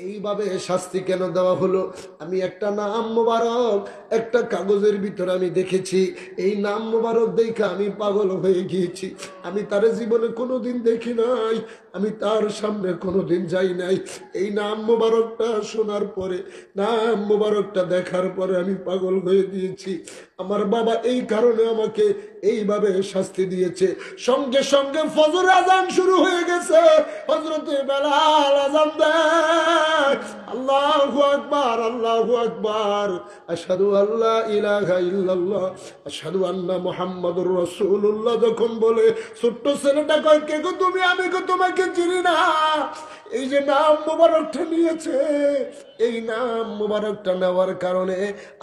এইভাবে শাস্তি কেন দেওয়া হলো? আমি একটা নাম মোবারক একটা কাগজের ভিতরে আমি দেখেছি, এই নাম মোবারক দেখে আমি পাগল হয়ে গিয়েছি। আমি তার জীবনে কোনোদিন দেখি নাই, আমি তার সামনে কোনোদিন যাই নাই। এই নাম মোবারকটা শোনার পরে, নাম মোবারকটা দেখার পরে আমি পাগল হয়ে গিয়েছি। আমার বাবা এই কারণে আমাকে এইভাবে শাস্তি দিয়েছে। সঙ্গে সঙ্গে ফজর আজান শুরু হয়ে গেছে। হযরতে বেলাল আজান দেয়, আল্লাহু আকবার, আল্লাহু আকবার, আশহাদু আল্লা ইলাহা ইল্লাল্লাহ, আশহাদু আন্না মুহাম্মাদুর রাসূলুল্লাহ যখন বলে, ছোট্ট ছেলেটা কয়, কে গো তুমি? আমি গো তোমাকে চিনি না। এই যে নাম মোবারকটা নিয়েছে, এই নাম মোবারকটা নেওয়ার কারণে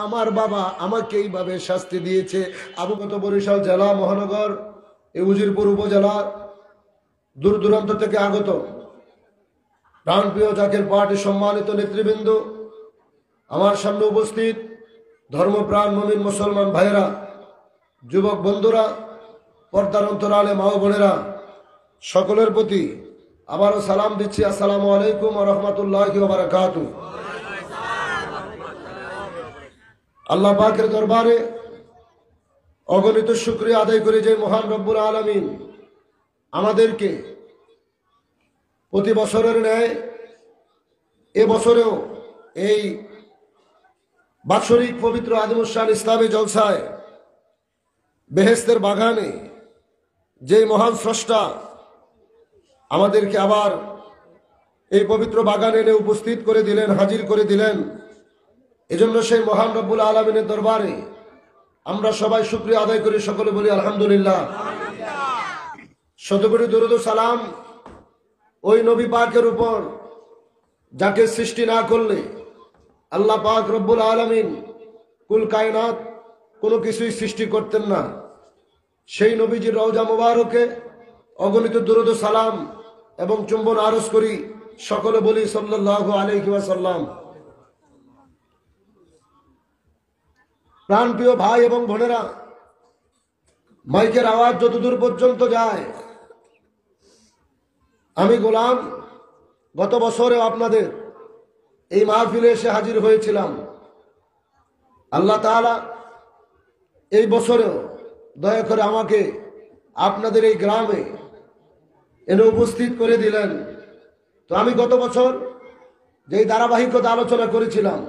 আমার বাবা আমাকে এইভাবে শাস্তি দিয়েছে। আবুগত বরিশাল জেলা মহানগর, এই উজিরপুর উপজেলা, দূর দূরান্ত থেকে আগত প্রাণপ্রিয় জাকের পার্টি সম্মানিত নেতৃবৃন্দ, আমার সামনে উপস্থিত ধর্মপ্রাণ মুমিন মুসলমান ভাইয়েরা, যুবক বন্ধুরা, পর্দার অন্তরালে মা ও বোনেরা, সকলের প্রতি আবারও সালাম দিচ্ছি। আসসালামু আলাইকুম ওয়া রাহমাতুল্লাহি ওয়া বারাকাতুহু। আল্লাহ পাকের দরবারে অগণিত শুকরিয়া আদায় করে যে মহান রব্বুল আলামিন আমাদেরকে প্রতি বছরের ন্যায় এবছরেও এই বাৎসরিক পবিত্র আদিমুসান ইসলামী জলসায় বেহেশতের বাগানে যে মহান স্রষ্টা আমাদেরকে আবার এই পবিত্র বাগানে এনে উপস্থিত করে দিলেন, হাজির করে দিলেন, এজন্য সেই মহান রব্বুল আলামিনের দরবারে আমরা সবাই শুকরিয়া আদায় করি, সকলে বলি আলহামদুলিল্লাহ। শতকোটি দরুদ ও সালাম ওই নবী পাকের উপর যাকে সৃষ্টি না করলে আল্লাহ পাক রব্বুল আলামিন কুল কায়নাত কোনো কিছুই সৃষ্টি করতেন না। সেই নবীজির রওজা মুবারকে অগণিত দরুদ ও সালাম এবং চুম্বন আরজ করি, সকলে বলি সাল্লাল্লাহু আলাইহি ওয়াসাল্লাম। প্রাণপ্রিয় ভাই এবং বোনেরা, মাইকের আওয়াজ যতদূর পর্যন্ত যায়, আমি গোলাম গত বছরেও আপনাদের এই মাহফিলে এসে হাজির হয়েছিলাম। আল্লাহ তাআলা এই বছরেও দয়া করে আমাকে আপনাদের এই গ্রামে এনে উপস্থিত করে দিলেন। তো আমি গত বছর যেই ধারাবাহিকতা আলোচনা করেছিলাম,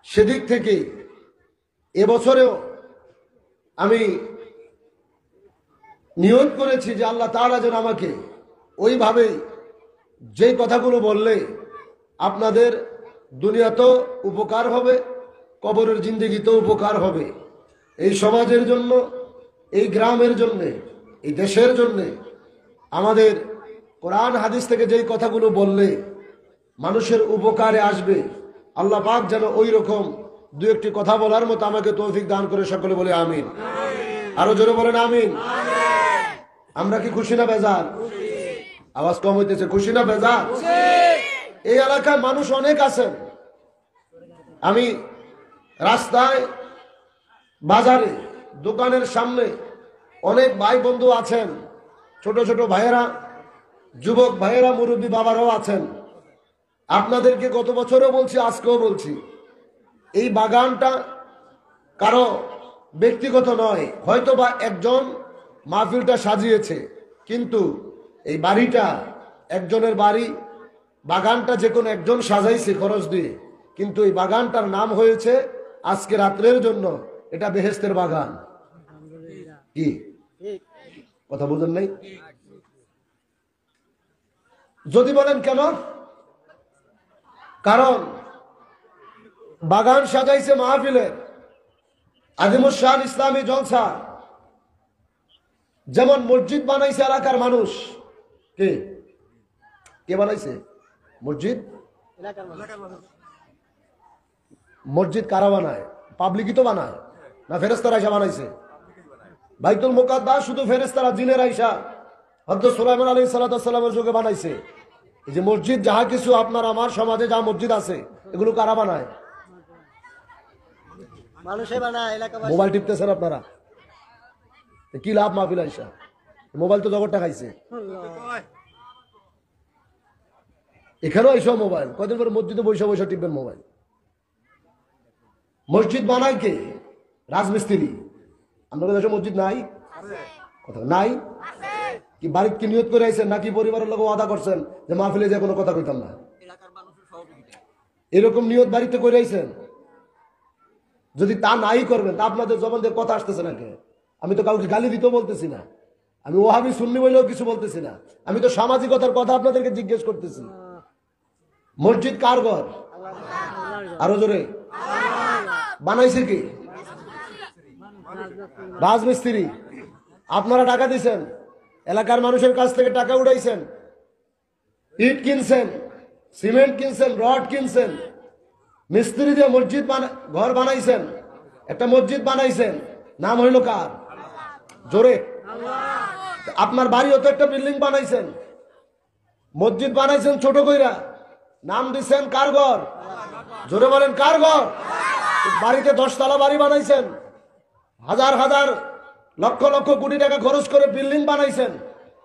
সেদিক থেকে এবছরেও আমি নিয়ত করেছি যে আল্লাহ তাআলা যেন আমাকে ওইভাবে যেই কথাগুলো বললে আপনাদের দুনিয়াতেও উপকার হবে, কবরের জিন্দেগিতেও উপকার হবে, এই সমাজের জন্য, এই গ্রামের জন্যে, এই দেশের জন্যে, আমাদের কোরআন হাদিস থেকে যেই কথাগুলো বললে মানুষের উপকারে আসবে, আল্লাহ পাক যেন ওই রকম দু একটি কথা বলার মতো আমাকে তৌফিক দান করে, সকলে বলে আমিন। আরো জোরে বলেন আমিন। আমরা কি খুশি না বেজার? আওয়াজ কম হইতেছে। খুশি না বেজার? এই এলাকায় মানুষ অনেক আছেন। আমি রাস্তায়, বাজারে, দোকানের সামনে অনেক ভাই বন্ধু আছেন, ছোট ছোট ভাইয়েরা, যুবক ভাইয়েরা, মুরব্বী বাবারাও আছেন। আপনাদেরকে গত বছরও বলছি, আজকেও বলছি, এই বাগানটা কারো ব্যক্তিগত নয়। হয়তো বা একজন মাহফিলটা সাজিয়েছে, কিন্তু এই বাড়িটা একজনের বাড়ি, বাগানটা যে কোনো একজন সাজাইছে খরচ দিয়ে, কিন্তু এই বাগানটার নাম হয়েছে আজকে রাত্রের জন্য এটা বেহেশতের বাগান। কি কথা বুঝেন নাই? যদি বলেন কেন, কারণ বাগান সাজাইছে মাহফিলের আদিমুসান ইসলামী জলসা। যেমন মসজিদ বানাইছে এলাকার মানুষ, কে কে বানাইছে মসজিদ? মসজিদ কারা বানায়? পাবলিকই তো বানায় না? ফেরেশতারা আইসা বানাইছে? বাইতুল মুকাদ্দাস শুধু ফেরেশতারা, জিনের আইসা হযরত সুলাইমান আলাইহিস সালামের যুগে বানাইছে। এই যে মসজিদ, যাহা কিছু আপনার আমার সমাজে যা মসজিদ আছে, এগুলো কারা বানায়? মানুষে বানায়। মোবাইল টিপতেছেন আপনারা, কি লাভ মাহফিল আইসা? মোবাইল তো জগৎটা খাইছে। এখানেও এইসব মোবাইল, কদিন পরে মসজিদে বৈশা বৈশা টিপবেন মোবাইল। মসজিদ বানায় কে? রাজমিস্ত্রি। আপনাদের দেশে মসজিদ নাই? কথা নাই কি? বাড়িতে কি নিয়ত করে আইছেন নাকি পরিবারের লোক ওয়াদা করছেন যে মাহফিলে যে কোনো কথা কইতাম না, এরকম নিয়ত বাড়িতে করে আইছেন? যদি তা নাই করবেন তা আপনাদের জবান দিয়ে কথা আসতেছে না কে? আমি তো কাউকে গালি দিতেও বলতেছি না, আমি ওহাবি সুন্নি বলেও কিছু বলতেছি না, আমি তো সামাজিকতার কথা আপনাদেরকে জিজ্ঞেস করতেছি। মসজিদ কার ঘর? আরো জোরে। বানাইছে কি? রাজমিস্ত্রি। আপনারা টাকা দিচ্ছেন, এলাকার মানুষের কাছ থেকে টাকা উঠাইছেন, ইট কিনছেন, সিমেন্ট কিনছেন, রড কিনছেন, মিস্ত্রি দিয়ে মসজিদ ঘর বানাইছেন, একটা মসজিদ বানাইছেন, নাম হইল কার? জোরে। আপনার বাড়িও তো একটা বিল্ডিং বানাইছেন, মসজিদ বানাইছেন ছোট কইরা, নাম দিচ্ছেন কার ঘর? জোরে বলেন কার ঘর? বাড়িতে 10 তলা বাড়ি বানাইছেন, হাজার হাজার লক্ষ লক্ষ কোটি টাকা খরচ করে বিল্ডিং বানাইছেন,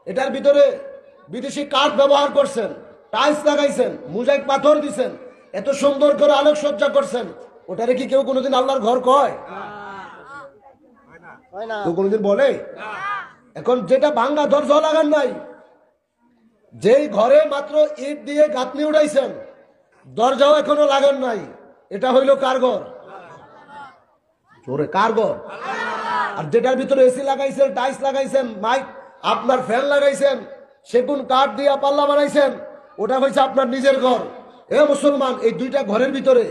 এটার ভিতরে বিদেশি কাঠ ব্যবহার করছেন, টাইলস লাগাইছেন, মোজাইক পাথর দিছেন, এত সুন্দর করে আলোকসজ্জা করছেন, ওটারে কি কেউ কোনোদিন আল্লাহর ঘর কয়? কেউ কোনোদিন বলে? এখন যেটা ভাঙ্গা দরজা লাগান নাই, যেই ঘরে মাত্র ইট দিয়ে গাঁথনি উঠাইছেন, দরজাও এখনো লাগান নাই, এটা হইল কার ঘর? জোরে কার ঘর? আর যেটার ভিতরে এসি লাগাইছেন, টাইলস লাগাইছেন, মাইক, আপনার ফ্যান লাগাইছেন, সেগুন কাঠ দিয়ে পাল্লা বানাইছেন, ওটা হয়েছে আপনার নিজের ঘর। এ মুসলমান, এই দুইটা ঘরের ভিতরে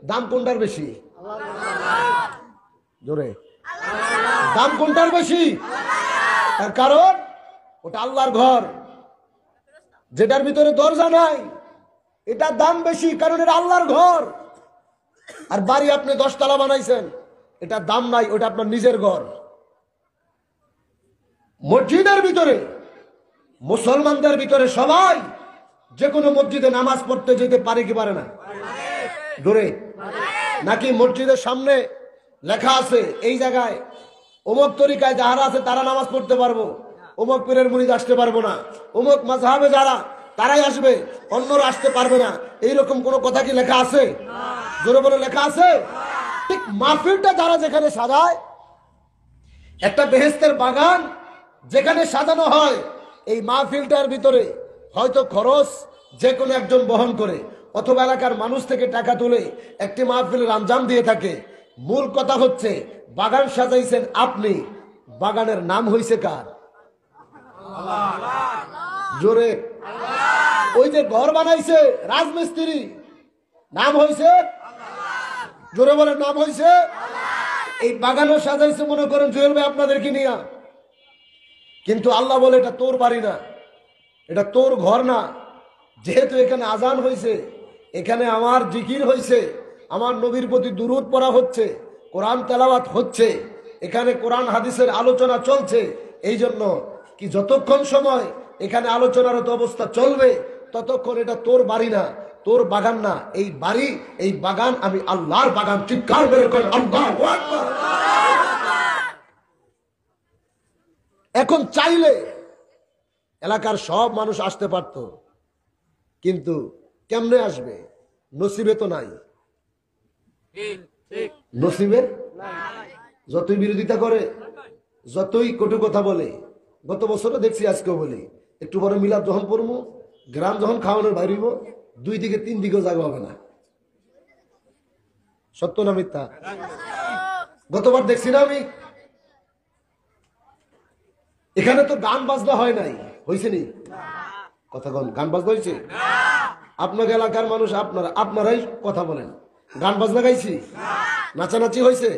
দাম কোনটার বেশি? জোরে। দাম কোনটার বেশি? তার কারণ ওটা আল্লাহর ঘর। যেটার ভিতরে দরজা নাই এটার দাম বেশি, কারণ এটা আল্লাহর ঘর। আর বাড়ি আপনি 10 তলা বানাইছেন, এটার দাম নাই, ওটা আপনার নিজের ঘর। মসজিদের ভিতরে, মুসলমানদের ভিতরে সবাই যে কোনো মসজিদে নামাজ পড়তে যেতে পারে কি পারে না? জোরে। নাকি মসজিদের সামনে লেখা আছে এই জায়গায় অমুক তরিকায় যারা আছে তারা নামাজ পড়তে পারবো, অমুক পীরের মুরিদ আসতে পারবো না, অমুক মাযহাবে যারা তারাই আসবে, অন্যরা আসতে পারবে না, এইরকম কোন কথা কি লেখা আছে? জোরে বলে লেখা আছে? ঠিক মাহফিলটা যারা যেখানে সাজায়, একটা বেহেশতের বাগান যেখানে সাজানো হয়, এই মাহফিলটার ভিতরে হয়তো খরচ যে কোনো একজন বহন করে, অথবা এলাকার মানুষ থেকে টাকা তুলে একটি মাহফিলের আঞ্জাম দিয়ে থাকে। মূল কথা হচ্ছে বাগান সাজাইছেন আপনি, বাগানের নাম হইছে কার? জোরে। ওই যে ঘর বানাইছে রাজমিস্ত্রি, নাম হইছে? জোরে বলে নাম হইছে? এই বাগানও সাজাইছে মনে করেন জুয়েল ভাই আপনাদেরকে নিয়ে, কিন্তু আল্লাহ বলে এটা তোর বাড়ি না, এটা তোর ঘর না। যেহেতু এখানে আজান হয়েছে, এখানে আমার জিকির হয়েছে, আমার নবীর প্রতি দুরূদ পড়া হচ্ছে, কোরআন তেলাওয়াত হচ্ছে, এখানে কোরআন হাদিসের আলোচনা চলছে, এই জন্য কি যতক্ষণ সময় এখানে আলোচনারত অবস্থা চলবে ততক্ষণ এটা তোর বাড়ি না, তোর বাগান না, এই বাড়ি এই বাগান আমি আল্লাহর বাগান। চিৎকার বের করে আল্লাহু আকবার। এখন চাইলে এলাকার সব মানুষ আসতে পারত, কিন্তু কেমনে আসবে? নসিবে তো নাই। নসিবে যতই বিরোধিতা করে, যতই কটু কথা বলে, গত বছরও দেখছি, আজকেও বলি, একটু বড় মিলাদ যখন পড়বো, গ্রাম যখন খাওয়ানোর বাইরিব, 2 দিকে 3 দিকেও জায়গা হবে না। সত্য না মিথ্যা? গতবার দেখছি না আমি, এখানে তো গান বাজনা হয় নাই, হয়েছে নি? কথা বল, গান বাজনা হয়েছে? আপনাকে এলাকার মানুষ আপনারাই কথা বলেন, গান বাজনা গাইছি? নাচানাচি হয়েছে?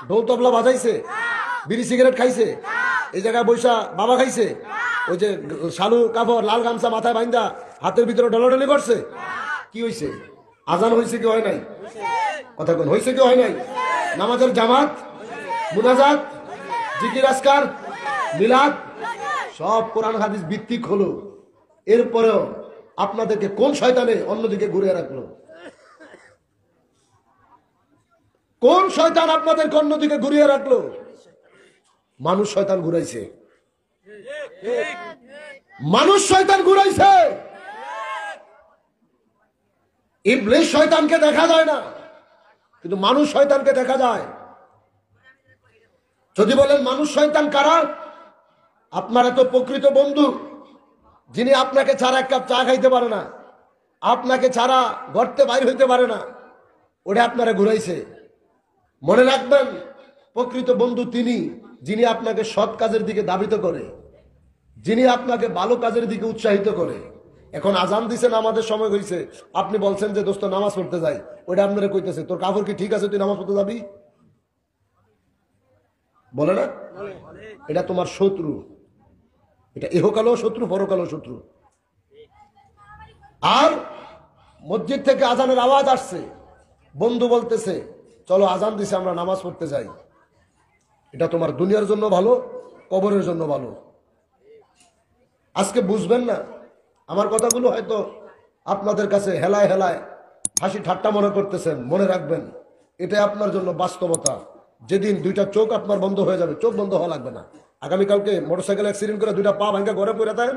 ঢোল তবলা বাজাইছে? বিড়ি সিগারেট খাইছে? এই জায়গায় বৈশা বাবা খাইছে? ওই যে শালু কাপড় লাল গামছা মাথায় বাইন্দা হাতের ভিতরে ডলাডলি করছে? কি হয়েছে? আজান হয়েছে কি হয় নাই? কথা বল, হয়েছে কি হয় নাই? নামাজের জামাত, মুনাজাত, জিকির আজকার, মিলাদ সব কোরআন হাদিস ভিত্তিক হলো, এরপরেও আপনাদেরকে কোন শয়তানে অন্যদিকে ঘুরিয়ে রাখলো? কোন শয়তান আপনাদেরকে অন্যদিকে ঘুরিয়ে রাখলো? মানুষ শয়তান ঘুরাইছে, মানুষ শয়তান ঘুরাইছে। ইবলিস শয়তানকে দেখা যায় না, কিন্তু মানুষ শয়তানকে দেখা যায়। যদি বলেন মানুষ শয়তান কারা, আপনার এত প্রকৃত বন্ধু যিনি আপনাকে ছাড়া এক কাপ চা খাইতে পারে না, আপনাকে ছাড়া গর্তে বাইর হইতে পারে না, ওটা আপনারা ঘুরাইছে। মনে রাখবেন, প্রকৃত বন্ধু তিনি যিনি আপনাকে সৎ কাজের দিকে ধাবিত করে, যিনি আপনাকে ভালো কাজের দিকে উৎসাহিত করে। এখন আজান দিছেন, আমাদের সময় হয়েছে, আপনি বলছেন যে দোস্ত নামাজ পড়তে যাই, ওইটা আপনারা কইতেছে তোর কাপড় কি ঠিক আছে, তুই নামাজ পড়তে যাবি? বলে না, এটা তোমার শত্রু, এটা ইহকালও শত্রু, পরকালও শত্রু। আর মসজিদ থেকে আজানের আওয়াজ আসছে, বন্ধু বলতেছে চলো আজান দিছে আমরা নামাজ পড়তে যাই, এটা তোমার দুনিয়ার জন্য ভালো, কবরের জন্য ভালো। আজকে বুঝবেন না আমার কথাগুলো, হয়তো আপনাদের কাছে হেলায় হেলায় হাসি ঠাট্টা মনে করতেছেন। মনে রাখবেন, এটা আপনার জন্য বাস্তবতা। যেদিন দুইটা চোখ আপনার বন্ধ হয়ে যাবে, চোখ বন্ধ হওয়া লাগবে না। আগামীকালকে মোটরসাইকেল অ্যাক্সিডেন্ট করে দুইটা পা ভাঙ্গা ঘরে পড়ে থাকেন,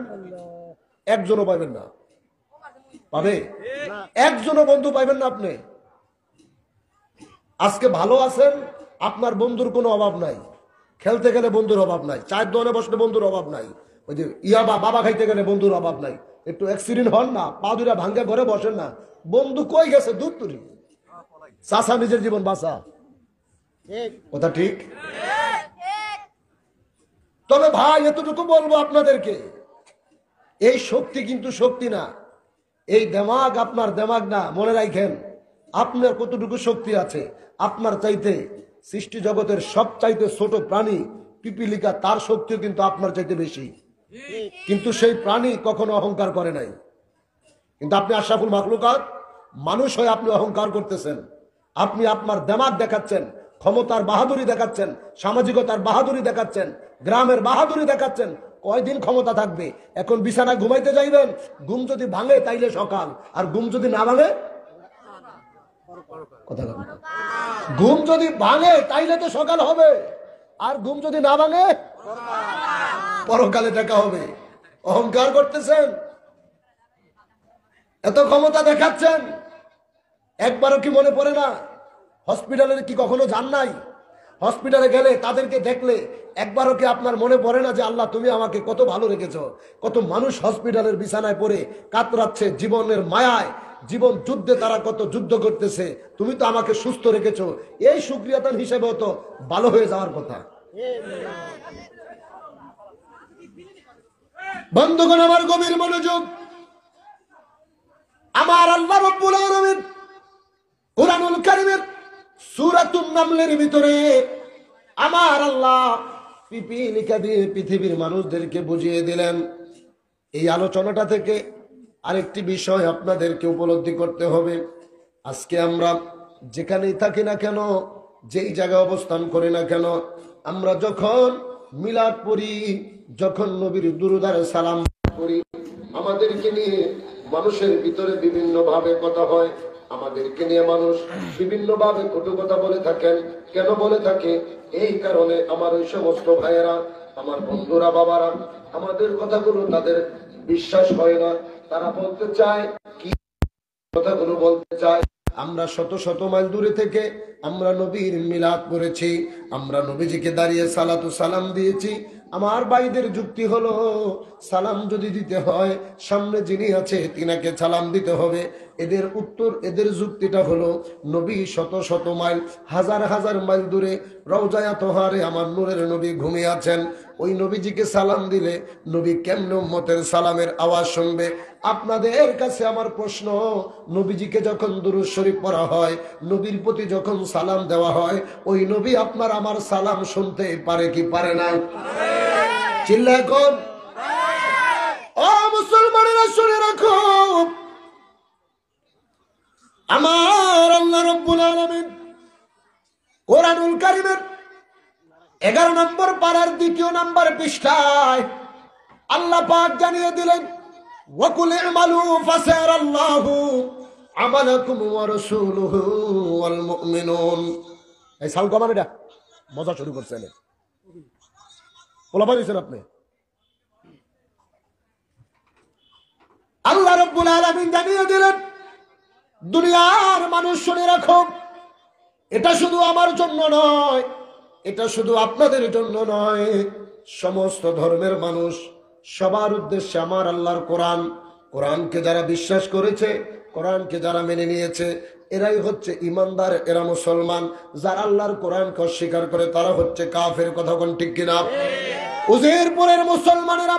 একজনও পাইবেন না। পাবে? একজনও বন্ধু পাইবেন না আপনি। আজকে ভালো আছেন, আপনার বন্ধুর কোনো অভাব নাই, খেলতে গেলে বন্ধুর অভাব নাই, চায়ের দোকানে বসলে বন্ধুর অভাব নাই, ওই যে ইয়াবা বাবা খাইতে গেলে বন্ধুর অভাব নাই। একটু অ্যাক্সিডেন্ট হন না, পা দুইটা ভাঙ্গা ঘরে বসেন না, বন্ধু কই গেছে দূর তুরি। চাষা নিজের জীবন বাঁচা, কথা ঠিক। তবে ভাই এতটুকু বলবো আপনাদেরকে, এই শক্তি কিন্তু শক্তি না, এই দেমাগ আপনার দেমাগ না। মনে রাখেন, আপনার কতটুকু শক্তি আছে, আপনার চাইতে সৃষ্টি জগতের সব চাইতে ছোট প্রাণী পিপিলিকা, তার শক্তিও কিন্তু আপনার চাইতে বেশি। কিন্তু সেই প্রাণী কখনো অহংকার করে নাই। কিন্তু আপনি আশরাফুল মাখলুকাত, মানুষ হয়ে আপনি অহংকার করতেছেন। আপনি আপনার দেমাগ দেখাচ্ছেন, ক্ষমতার বাহাদুরি দেখাচ্ছেন, সামাজিকতার বাহাদুরি দেখাচ্ছেন, গ্রামের বাহাদুরি দেখাচ্ছেন। কয়দিন ক্ষমতা থাকবে? এখন বিছানায় ঘুমাইতে যাইবেন, ঘুম যদি ভাঙে তাইলে সকাল, আর ঘুম যদি না ভাঙে, কথা বলেন, ঘুম যদি ভাঙে তাইলে তো সকাল হবে, আর ঘুম যদি না ভাঙে পরকালে দেখা হবে। অহংকার করতেছেন, এত ক্ষমতা দেখাচ্ছেন, একবারও কি মনে পড়ে না? হসপিটালে কি কখনো যান নাই? হসপিটালে গেলে তাদেরকে দেখলে একবারও কি আপনার মনে পড়ে না যে আল্লাহ তুমি আমাকে কত ভালো রেখেছো? কত মানুষ হসপিটালের বিছানায় পড়ে কাতরাচ্ছে জীবনের মায়ায়, জীবন যুদ্ধে তারা কত যুদ্ধ করতেছে, তুমি তো আমাকে সুস্থ রেখেছো। এই শুকরিয়াতান হিসেবেও তো ভালো হয়ে যাওয়ার কথা। বন্ধুগণ আমার গভীর মনোযোগ, আমার আল্লাহ রাব্বুল আলামিন কুরআনুল কারীমের সূরাতুন নামলের ভিতরে আমার আল্লাহ পিপিলিকা দিয়ে পৃথিবীর মানুষদেরকে বুঝিয়ে দিলেন। এই আলোচনাটা থেকে আরেকটি বিষয় আপনাদেরকে উপলব্ধি করতে হবে। আজকে আমরা যেখানেই থাকি না কেন, যেই জায়গায় অবস্থান করি না কেন, আমরা যখন মিলাদ পড়ি, যখন নবীর দুরূদ আর সালাম করি, আমাদেরকে নিয়ে মানুষের ভিতরে বিভিন্ন ভাবে কথা হয়, আমাদেরকে নিয়ে মানুষ বিভিন্ন ভাবে কটু কথা বলে থাকেন। কেন বলে থাকে? এই কারণে আমার ওই সমস্ত ভাইয়েরা, আমার বন্ধুরা, বাবারা, আমাদের কথাগুলো তাদের বিশ্বাস হয় না। তারা বলতে চায় কি কথাগুলো বলতে চায়, আমরা শত শত মাইল দূরে থেকে আমরা নবীর মিলাদ করেছি, আমরা নবীজিকে দাঁড়িয়ে সালাতু সালাম দিয়েছি। আমার ভাইদের যুক্তি হলো, সালাম যদি দিতে হয় সামনে যিনি আছে তিনাকে সালাম দিতে হবে। এদের উত্তর, এদের যুক্তিটা হলো, নবী শত শত মাইল, হাজার হাজার মাইল দূরে রওজায়ে তোহারে আমার নূরের নবী ঘুমিয়ে আছেন। ওই নবীজিকে সালাম দিলে নবী কেমনে উম্মতের সালামের আওয়াজ শুনবে? আপনাদের কাছে আমার প্রশ্ন, নবীজিকে যখন দুরূদ শরীফ পড়া হয়, নবীর প্রতি যখন সালাম দেওয়া হয়, ওই নবী আপনার আমার সালাম শুনতে পারে কি পারে না? চিল্লায় কোন? ও মুসলমানেরা শুনে রাখো, আমার আল্লাহ রাব্বুল আলামিন কোরআনুল কারীমের 11 নম্বর পারার 2 নম্বর পৃষ্ঠায় আল্লাহ পাক জানিয়ে দিলেন, ওয়াকুল ইমালু ফাসারাল্লাহু আমালাকুম ওয়া রাসূলুহু ওয়াল মুমিনুন। এই সাউন্ড কমান, এটা মজা শুরু করছেন, বলা পাইছেন আপনি? আল্লাহ রাব্বুল আলামিন জানিয়ে দিলেন, দুনিয়ার মানুষ শুনে রাখো, এটা শুধু আমার জন্য নয়, এটা শুধু আপনাদের জন্য নয়, সমস্ত ধর্মের মানুষ সবার উদ্দেশ্যে আমার আল্লাহর কোরআন, কোরআনকে যারা বিশ্বাস করেছে, কোরআনকে যারা মেনে নিয়েছে, এরাই হচ্ছে ইমানদার, এরা মুসলমান। যারা আল্লাহর কোরআনকে অস্বীকার করে তারা হচ্ছে কাফের। কথা কোন ঠিক কিনা? উজিরপুরের মুসলমানেরা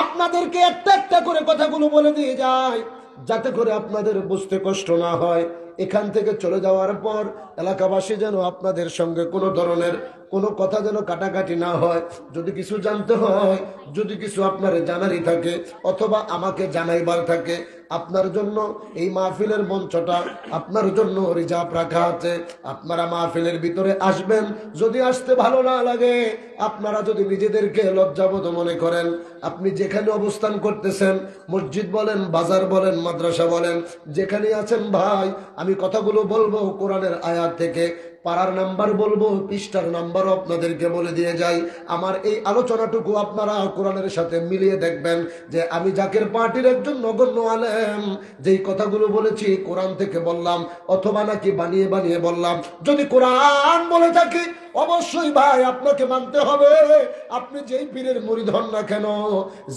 আপনাদেরকে একটা একটা করে কথাগুলো বলে দিয়ে যায়, যাতে করে আপনাদের বুঝতে কষ্ট না হয়। এখান থেকে চলে যাওয়ার পর এলাকাবাসী যেন আপনাদের সঙ্গে কোনো ধরনের কোনো কথা যেন কাটাকাটি না হয়। যদি কিছু জানতে হয়, যদি কিছু আপনার জানারই থাকে অথবা আমাকে জানাইবার থাকে, আপনার জন্য এই মাহফিলের মঞ্চটা আপনার জন্য রিজার্ভ রাখা আছে। আপনারা মাহফিলের ভিতরে আসবেন, যদি আসতে ভালো না লাগে, আপনারা যদি নিজেদেরকে লজ্জাবোধ মনে করেন, আপনি যেখানে অবস্থান করতেছেন, মসজিদ বলেন, বাজার বলেন, মাদ্রাসা বলেন, যেখানে আছেন ভাই, আমি কথাগুলো বলবো কোরআনের আয়াত থেকে, পারার নাম্বার বলবো, পৃষ্ঠার নাম্বারও আপনাদেরকে বলে দিয়ে যাই। আমার এই আলোচনাটুকু আপনারা কোরআনের সাথে মিলিয়ে দেখবেন যে আমি জাকের পার্টির একজন নগণ্য আলেম যেই কথাগুলো বলেছি কোরআন থেকে বললাম অথবা নাকি বানিয়ে বানিয়ে বললাম। যদি কোরআন বলে থাকি অবশ্যই ভাই আপনাকে মানতে হবে। আপনি যেই পীরের মুরিদ হন না কেন,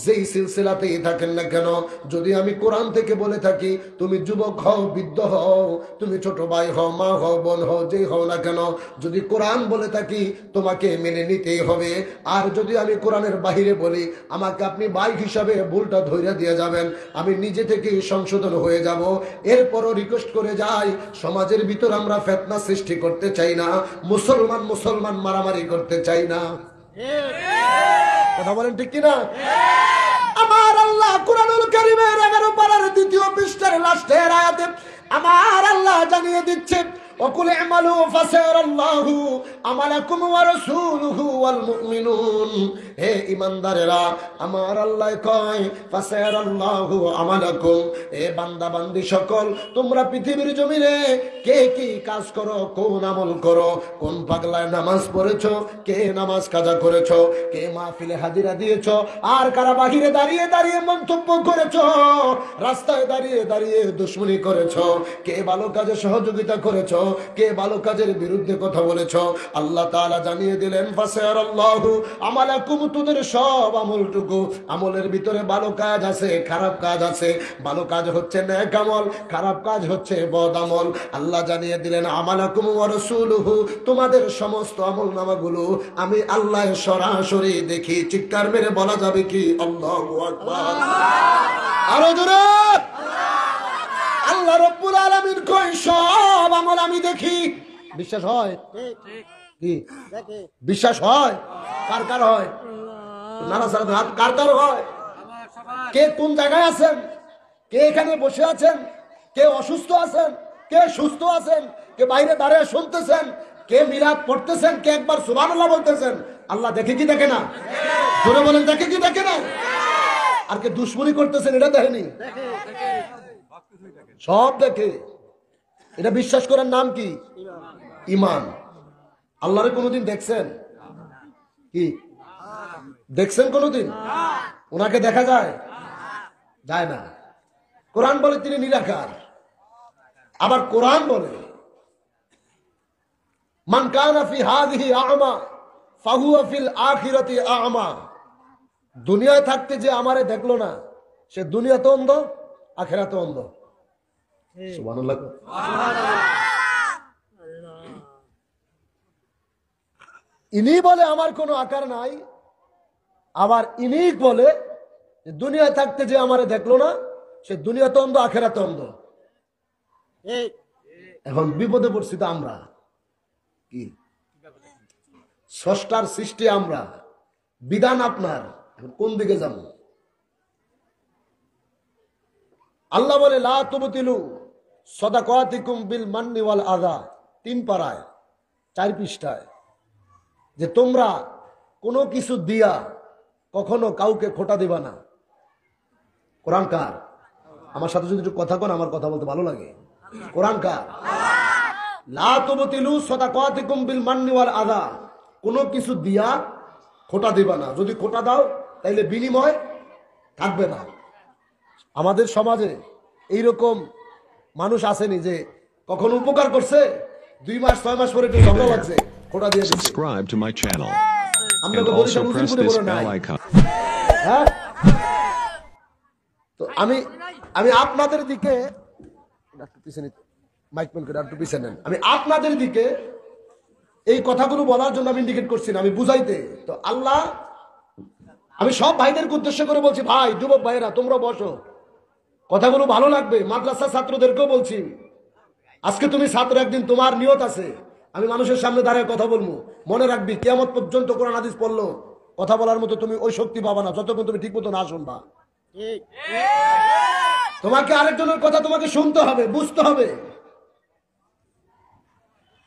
যেই সিলসিলাতেই থাকেন না কেন, যদি আমি কোরআন থেকে বলে থাকি, তুমি যুবক হও, বৃদ্ধ হও, তুমি ছোট ভাই হও, মা হও, বোন হও, যেই হও না কেন, যদি কোরআন বলে থাকি তোমাকে মেনে নিতেই হবে। আর যদি আমি কোরআনের বাহিরে বলি, আমাকে আপনি ভাই হিসাবে ভুলটা ধৈর্য দিয়ে যাবেন, আমি নিজে থেকেই সংশোধন হয়ে যাব। এরপরও রিকোয়েস্ট করে যাই, সমাজের ভিতর আমরা ফিতনা সৃষ্টি করতে চাই না, মুসলমান মুসলমান মারামারি করতে চাই না। কথা বলেন ঠিক কিনা? আমার আল্লাহ কুরআনুল কারীমের 11 পারার 2য় পৃষ্ঠার লাস্টের আয়াতে আমার আল্লাহ জানিয়ে দিচ্ছে, ওয়াকুল আমালু ফাসারাল্লাহু আমালাকুম ওয়া রাসূলুহু ওয়াল মুমিনুন। হে ঈমানদারেরা, আমার আল্লাহ কয় ফাসারাল্লাহু আমালাকুম, হে বান্দা বান্দি সকল, তোমরা পৃথিবীর জমিনে কে কি কাজ করো, কোন আমল করো, কোন পাগলায় নামাজ পড়েছো, কে নামাজ কাজা করেছো, কে মাহফিলে হাজিরা দিয়েছো, আর কারা বাহিরে দাঁড়িয়ে দাঁড়িয়ে মন্তব্য করেছো, রাস্তায় দাঁড়িয়ে দাঁড়িয়ে দুশমনি করেছো, কে ভালো কাজে সহযোগিতা করেছো, কে ভালো কাজের বিরুদ্ধে কথা বলেছো, আল্লাহ তাআলা জানিয়ে দিলেন ফাসারাল্লাহু আমালাকুম, তোদের সব আমলটুকু, আমলের ভিতরে ভালো কাজ আছে, খারাপ কাজ আছে। ভালো কাজ হচ্ছে নেক আমল, খারাপ কাজ হচ্ছে বদ আমল। আল্লাহ জানিয়ে দিলেন আমালাকুম ওয়া রাসূলুহু, তোমাদের সমস্ত আমল নামাগুলো আমি আল্লাহ সরাসরি দেখি। চিৎকার মেরে বলা যাবে কি আল্লাহু আকবার? আরো জোরে আল্লাহ রাব্বুল আলামিন কই সব আমল আমি দেখি। বিশ্বাস হয়? কি বিশ্বাস হয়? কার কার হয়? নারা সারা হাত কার কার হয়? কে কোন জায়গায় আছেন? কে এখানে বসে আছেন? কে অসুস্থ আছেন? কে সুস্থ আছেন? কে বাইরে দাঁড়িয়ে শুনতেছেন? কে মিলাদ পড়তেছেন? কে একবার সুবহানাল্লাহ বলতেছেন? আল্লাহ দেখে কি দেখে না? জোরে বলেন, দেখে কি দেখে না? আর কে দুশমনি করতেছেন এটা দেখেনি? সব দেখে। এটা বিশ্বাস করার নাম কি? ঈমান। আল্লাহরে কোনোদিন দেখছেন? কি দেখছেন কোনোদিন? ওনাকে দেখা যায়? যায় না। কোরআন বলে তিনি নিরাকার। আবার কোরআন বলে মান কানা ফি হাযিহি আ'মা ফাহুয়া ফিল আখিরাতি আ'মা। দুনিয়ায় থাকতে যে আমারে দেখলো না, সে দুনিয়াতে অন্ধ, আখিরাতে অন্ধ। সুবহানাল্লাহ। ইনি বলে আমার কোনো আকার নাই, আবার ইনি বলে দুনিয়ায় থাকতে যে আমারে দেখলো না, সে দুনিয়াতে অন্ধ, আখিরাতে অন্ধ। এখন বিপদে পড়ছি তো আমরা। কি স্রষ্টার সৃষ্টি আমরা, বিধান আপনার, কোন দিকে যাব? আল্লাহ বলে লা তুবতিলু সাদাকাতিকুম বিল মান্নি ওয়াল আযা, 3 পারায় 4 পৃষ্ঠায়, যে তোমরা কোনো কিছু দিয়া কখনো কাউকে খোটা দিবা না। কোরআন কার? আমার সাথে যদি একটু কথা কোন, আমার কথা বলতে ভালো লাগে। কোরআন কার? লা তুবতিলু সাদাকাতিকুম বিল মান্নি ওয়াল আযা, কোনো কিছু দিয়া খোটা দিবা না। যদি খোটা দাও তাইলে বিনিময় থাকবে না। আমাদের সমাজে এইরকম মানুষ আসেনি যে কখনো উপকার করছে 2 মাস 6 মাস পরে একটু ঝগড়া লাগছে খোটা দিয়ে দিচ্ছে। Subscribe to my channel আমরা and তো বরিশাল also press উজিরপুরে this বলে নাই। bell icon. হ্যাঁ, তো আমি আপনাদের দিকে একটু পিছনে মাইক পেন করে একটু পিছনে নেন। আমি আপনাদের দিকে এই কথাগুলো বলার জন্য আমি ইন্ডিকেট করছি না, আমি বুঝাইতে। তো আল্লাহ, আমি সব ভাইদেরকে উদ্দেশ্য করে বলছি, ভাই যুবক ভাইরা তোমরা বসো, কথাগুলো ভালো লাগবে। মাদ্রাসা ছাত্রদেরকেও বলছি, আজকে তুমি ছাত্র, একদিন তোমার নিয়ত আছে আমি মানুষের সামনে দাঁড়িয়ে কথা বলবো। মনে রাখবি কিয়ামত পর্যন্ত কোরআন হাদিস পড়লো কথা বলার মতো তুমি ওই শক্তি পাবা না যতক্ষণ তুমি ঠিক মতো না শুনবা। তোমাকে আরেকজনের কথা তোমাকে শুনতে হবে, বুঝতে হবে।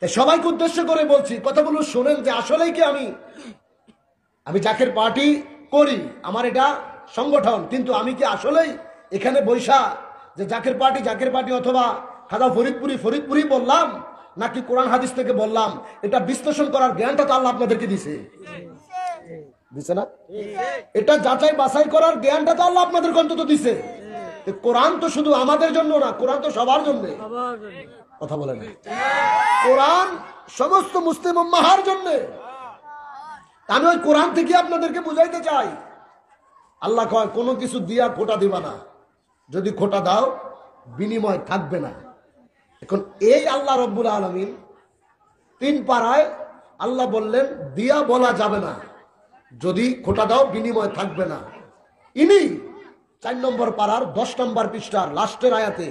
সবাইকে উদ্দেশ্য করে বলছি, কথাগুলো শোনেন যে আসলেই কি আমি জাকের পার্টি করি, আমার এটা সংগঠন, কিন্তু আমি কি আসলেই এখানে বৈশা যে জাকের পার্টি অথবা খাদা ফরিদপুরি বললাম নাকি কোরআন হাদিস থেকে বললাম, এটা বিশ্লেষণ করার জ্ঞানটা তো আল্লাহ আপনাদেরকে দিছে না? এটা যাচাই বাছাই করার জ্ঞানটা তো আল্লাহ আপনাদের অন্তত দিছে। কোরআন তো শুধু আমাদের জন্য না, কোরআন তো সবার জন্য। কথা বলে না, কোরআন সমস্ত মুসলিম উম্মাহর জন্য। আমি ওই কোরআন থেকে আপনাদেরকে বুঝাইতে চাই, আল্লাহ কয় কোনো কিছু দিয়া খোটা দিবা না, যদি খোটা দাও বিনিময় থাকবে না। এখন এই আল্লাহ রব্বুল আলামিন 3 পারায় আল্লাহ বললেন দিয়া বলা যাবে না, যদি খোটা দাও বিনিময় থাকবে না। ইনি 4 নম্বর পারার 10 নম্বর পৃষ্ঠার লাস্টের আয়াতে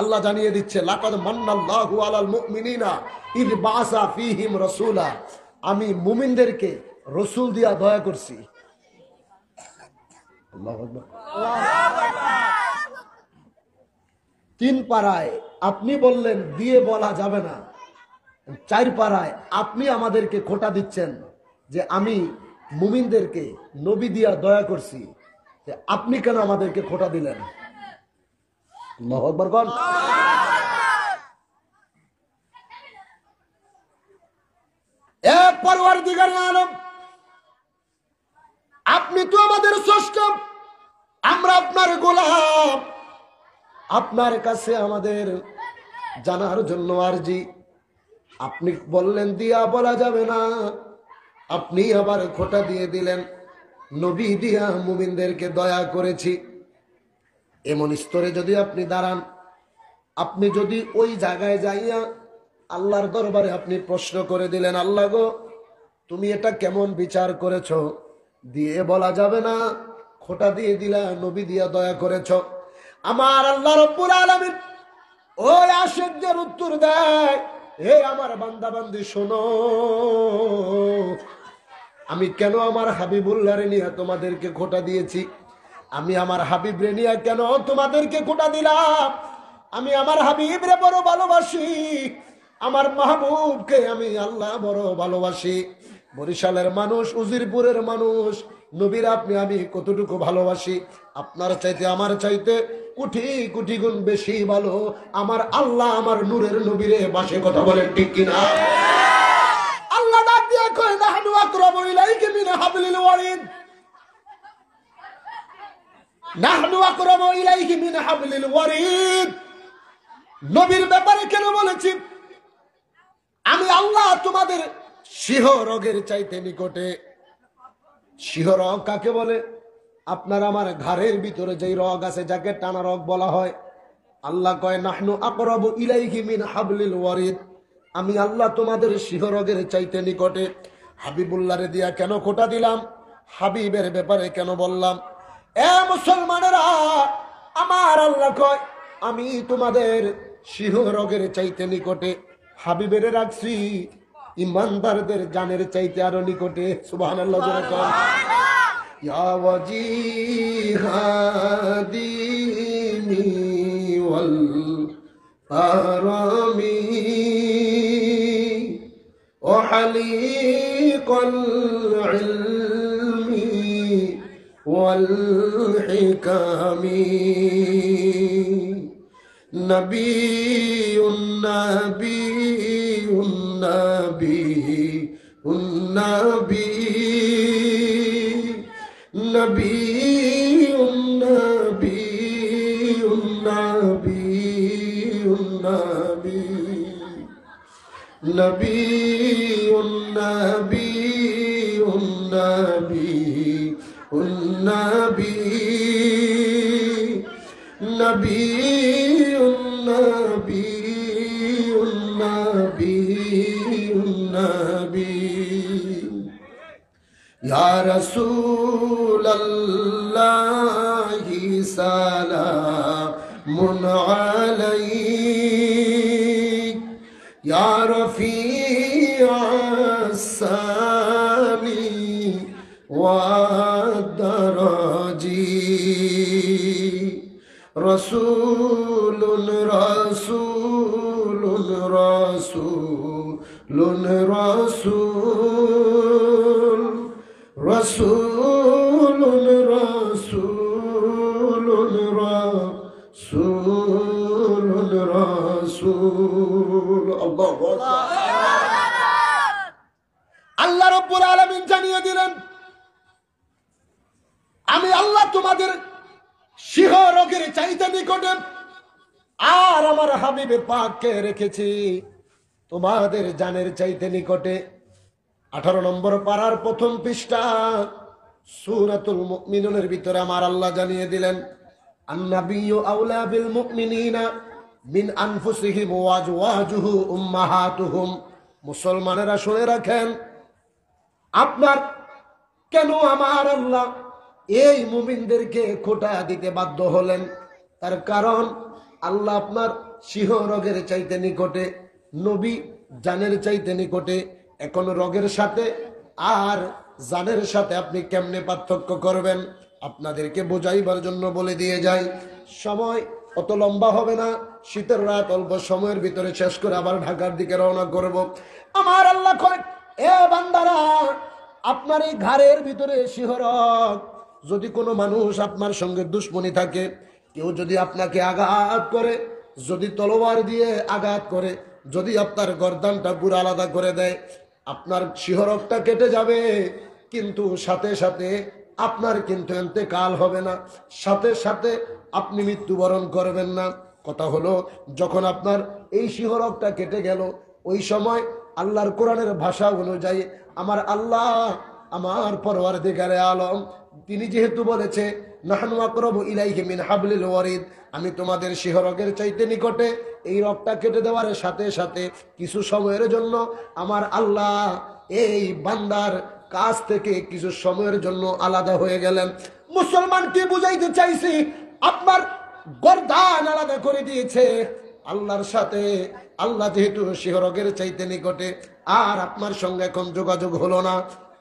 আল্লাহ জানিয়ে দিচ্ছে, লাকাদ মান্নাল্লাহু আলাল মুমিনিনা ইয বাআসা ফীহিম রাসূলা, আমি মুমিনদেরকে রসুল দিয়া দয়া করছি। আল্লাহু আকবার। 3 পারায় আপনি বললেন দিয়ে বলা যাবে না, 4 পারায় আপনি আমাদেরকে খোটা দিচ্ছেন যে আমি মুমিনদেরকে নবী দিয়া দয়া করছি, আপনি কেন আমাদেরকে খোটা দিলেন? আল্লাহু আকবার বল। এ পরওয়ারদিগার আলম, আপনি তো আমাদের স্রষ্টা, আমরা আপনার গোলাম। আপনার কাছে আমাদের জানার জন্য আরজি, আপনি বললেন দিয়া বলা যাবে না, আপনি আবার খোটা দিয়ে দিলেন নবী দিয়া মুমিনদেরকে দয়া করেছি। এমন স্তরে যদি আপনি দাঁড়ান, আপনি যদি ওই জায়গায় যাইয়া আল্লাহর দরবারে আপনি প্রশ্ন করে দিলেন, আল্লাহ গো তুমি এটা কেমন বিচার করেছো, দিয়ে বলা যাবে না, খোটা দিয়ে দিলা নবী দিয়া দয়া করেছো। আমার আল্লাহ রব্বুল আলামিন ওই আশিকদের উত্তর দেয়, হে আমার বান্দা বান্দি শোনো, আমি কেন আমার হাবিবুল্লাহরে নিয়ে তোমাদেরকে খোটা দিয়েছি, আমি আমার হাবিবরে নিয়ে কেন তোমাদেরকে খোটা দিলাম। আমি আমার হাবিবরে বড় ভালোবাসি, আমার মাহবুবকে আমি আল্লাহ বড় ভালোবাসি। বরিশালের মানুষ, উজিরপুরের মানুষ, নবীর আপনি আমি কতটুকু ভালোবাসি, আপনার চাইতে আমার চাইতে কোটি কোটি গুণ বেশি ভালো আমার আল্লাহ আমার নূরের নবীরে বাসে। কথা বলেন ঠিক কিনা? আল্লাহ ডাক দিয়ে কয়, নাহনু আকরাবু ইলাইহি মিন হাবলিল ওয়ারিদ, নাহনু আকরাবু ইলাইহি মিন হাবলিল ওয়ারিদ। নবীর ব্যাপারে কেন বলেছি, আমি আল্লাহ তোমাদের সিংহরগের চাইতে নিকটে। সিংহরগ কাকে বলে? আপনার আমার ঘাড়ের ভিতরে যেই রগ আছে যাকে টানা রগ বলা হয়। আল্লাহ কয় নাহনু আকরাবু ইলাইহি মিন হাবলিল ওয়ারিদ, আমি আল্লাহ তোমাদের সিংহরগের চাইতে নিকটে। হাবিবুল্লাহরে দিয়া কেন খোটা দিলাম, হাবিবের ব্যাপারে কেন বললাম? এ মুসলমানেরা, আমার আল্লাহ কয় আমি তোমাদের সিংহরগের চাইতে নিকটে। হাবিবের রাখছি ইমানদারদের জানের চাইতে আরো নিকটে। সুবহানাল্লাহ জোরে কয়। ইয়া ওয়াজিহাদিনি ওয়াল আরামি ও হালিকাল ইলমি ওয়াল হিকামি নবিয়ুন নবিয়ুন নবিয়ুন নবী নবিয়ুন নবিয়ুন নবিয়ুন نبي نبي نبي النبي نبي النبي النبي النبي يا رسول الله سلام عليك يا رفيع السامي والدرج رسول رسول رسول رسول رسول رسول رسول رسول الله আল্লাহ রাব্বুল আলামিন জানিয়ে দিলেন আমি আল্লাহ তোমাদের সিংহ রোগের চাইতে নিকটে আর আমার হাবিবে পাককে রেখেছি তোমাদের জানের চাইতে নিকটে। 18 নম্বর পারার প্রথম পৃষ্ঠা সূরাতুল মুমিনুনের ভিতরে আমার আল্লাহ জানিয়ে দিলেন আন-নাবিয়্যু আওলা বিল মুমিনিনা মিন আনফুসিহিম ওয়া আজওয়াজুহু উম্মাহাতুহুম। মুসলমানেরা শুনে রাখেন, আপনার কেন আমার আল্লাহ এই মুমিনদেরকে খোঁটা দিতে বাধ্য হলেন? তার কারণ আল্লাহ আপনার সিংহ রোগের চাইতে নিকটে, নবী জানের চাইতে নিকটে। এখন রোগের সাথে আর জানের সাথে আপনি কেমনে পার্থক্য করবেন? আপনাদেরকে বোঝাইবার জন্য বলে দিয়ে যাই, সময় অত লম্বা হবে না, শীতের রাত অল্প সময়ের ভিতরে শেষ করে আবার ঢাকার দিকে রওনা করব। আমার আল্লাহ কয়, এ বান্দারা, আপনার এই ঘাড়ের ভিতরে শিহরক, যদি কোনো মানুষ আপনার সঙ্গে দুশ্মনী থাকে, কেউ যদি আপনাকে আঘাত করে, যদি তলোয়ার দিয়ে আঘাত করে, যদি আপনার গর্দানটা পুরো আলাদা করে দেয়, আপনার শিহরকটা কেটে যাবে, কিন্তু সাথে সাথে আপনার কিন্তু ইন্তেকাল হবে না, সাথে সাথে আপনি মৃত্যুবরণ করবেন না। কথা হলো, যখন আপনার এই শিহরকটা কেটে গেল, ওই সময় আল্লাহর কোরআনের ভাষা অনুযায়ী আমার আল্লাহ, আমার পরওয়ারদিগারে আলম, তিনি যেহেতু বলেছে নাহনু আকরাবু ইলাইহি মিন হাবলিল ওয়ারিদ, আমি তোমাদের শিহরকের চাইতে নিকটে, এই রগটা কেটে দেওয়ার সাথে সাথে কিছু সময়ের জন্য আমার আল্লাহ এই বান্দার কাছ থেকে কিছু সময়ের জন্য আলাদা হয়ে গেলেন। মুসলমানকে বুঝাইতে চাইছি, আপনার গর্দান আলাদা করে দিয়েছে আল্লাহর সাথে। আল্লাহ যেহেতু শিহরকের চাইতে নিকটে, আর আপনার সঙ্গে এখন যোগাযোগ হলো না,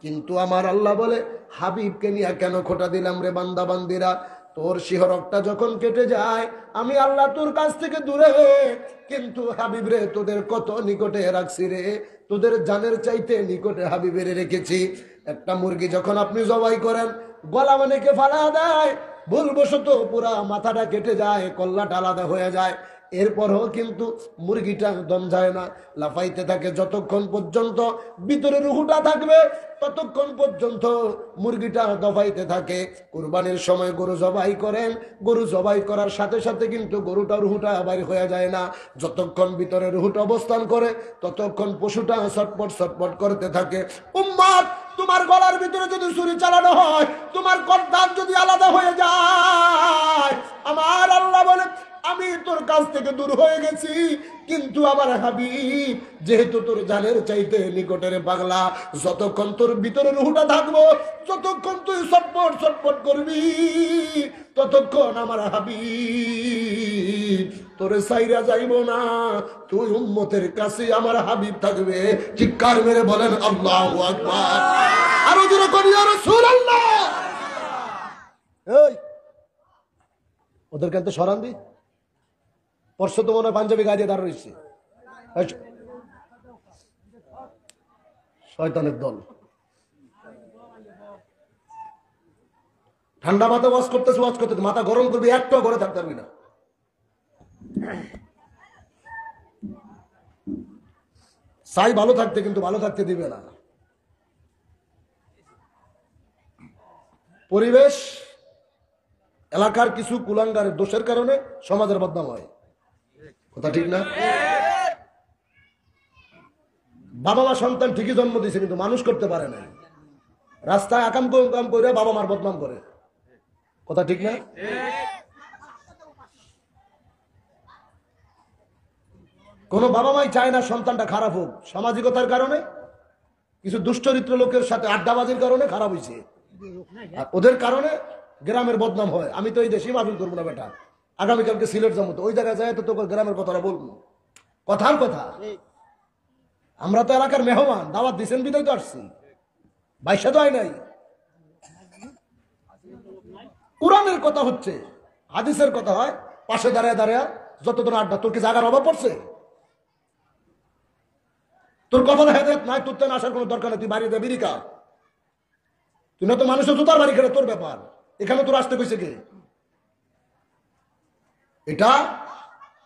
কিন্তু আমার আল্লাহ বলে, হাবিবকে নিয়ে কেন খোটা দিলাম রে বান্দা বান্দিরা? তোর শিহরকটা যখন কেটে যায়, আমি আল্লাহ তোর কাছ থেকে দূরে, কিন্তু হাবিব রে তোদের কত নিকটে রাখছি রে, তোদের জানের চাইতে নিকটে হাবিবের রেখেছি। একটা মুরগি যখন আপনি জবাই করেন, গলা অনেকে ফালা দেয়, ভুলবশত পুরা মাথাটা কেটে যায়, কল্লাটা আলাদা হয়ে যায়, এরপরও কিন্তু মুরগিটা দম যায় না, লাফাইতে থাকে। যতক্ষণ পর্যন্ত ভিতরে রুহুটা থাকবে, ততক্ষণ পর্যন্ত মুরগিটা দফাইতে থাকে। কুরবানির সময় গরু জবাই করেন, গরু জবাই করার সাথে সাথে কিন্তু গরুটা রুহুটা বাইর হয়ে যায় না। যতক্ষণ ভিতরে রুহুটা অবস্থান করে, ততক্ষণ পশুটা ছটপট ছটপট করতে থাকে। উম্মত, তোমার গলার ভিতরে যদি ছুরি চালানো হয়, তোমার গর্দান যদি আলাদা হয়ে যায়, আমার আল্লাহ বলে, আমি তোর কাছ থেকে দূর হয়ে গেছি, কিন্তু আমার হাবিব যেহেতু তোর জানের চাইতে নিকটের পাগলা, যতক্ষণ তোর ভিতরে রুহুটা থাকবো, যতক্ষণ তুই ছটপট ছটপট করবি, ততক্ষণ আমার হাবিব তোরে সাইরা যাইব না, তুই উম্মতের কাছে আমার হাবিব থাকবে। চিৎকার মেরে বলেন আল্লাহু আকবার। আরো জোরে করি ইয়া রাসূলুল্লাহ। এই ওদের কাছে সরান দি, পরশু তো মনে হয় পাঞ্জাবি গায়ে দিয়ে দাঁড় রয়েছে, শয়তানের দল। ঠান্ডা মাথা ওয়াজ করতেছে, ওয়াজ করতে মাথা গরম করবি, একটা ঘরে থাকতে পারবি না। চাই ভালো থাকতে, কিন্তু ভালো থাকতে দিবে না। পরিবেশ, এলাকার কিছু কুলাঙ্গারের দোষের কারণে সমাজের বদনাম হয়, কথা ঠিক না? বাবা মা সন্তান ঠিকই জন্ম দিয়েছে কিন্তু মানুষ করতে পারে না, রাস্তায় আকাম কাম করে বাবা মার বদনাম করে। কথা ঠিক না? কোন বাবা মাই চায় না সন্তানটা খারাপ হোক, সামাজিকতার কারণে কিছু দুশ্চরিত্র লোকের সাথে আড্ডাবাজির কারণে খারাপ হয়েছে, আর ওদের কারণে গ্রামের বদনাম হয়। আমি তো এই দেশে মাহফিল করবো না বেটা, আগামীকালকে সিলেট যাবো, তো ওই জায়গায় যায় তো তোকে গ্রামের কথাটা বলবো। কথার কথা, আমরা তো এলাকার মেহমান, দাওয়াত দিচ্ছেন বিদায় তো আসছি, বাইশা তো হয় নাই। কোরআনের কথা হচ্ছে, হাদিসের কথা হয়, পাশে দাঁড়ায় দাঁড়ায় যতদিন আড্ডা, তোর কি জায়গার অভাব পড়ছে? তোর কপালে হেদায়েত নাই, তোর তেন আসার কোনো দরকার নেই, তুই বাড়ি দেবি কা, তুই না তো মানুষের জুতার বাড়ি খেলে তোর ব্যাপার, এখানে তোর আসতে কইছে কে? এটা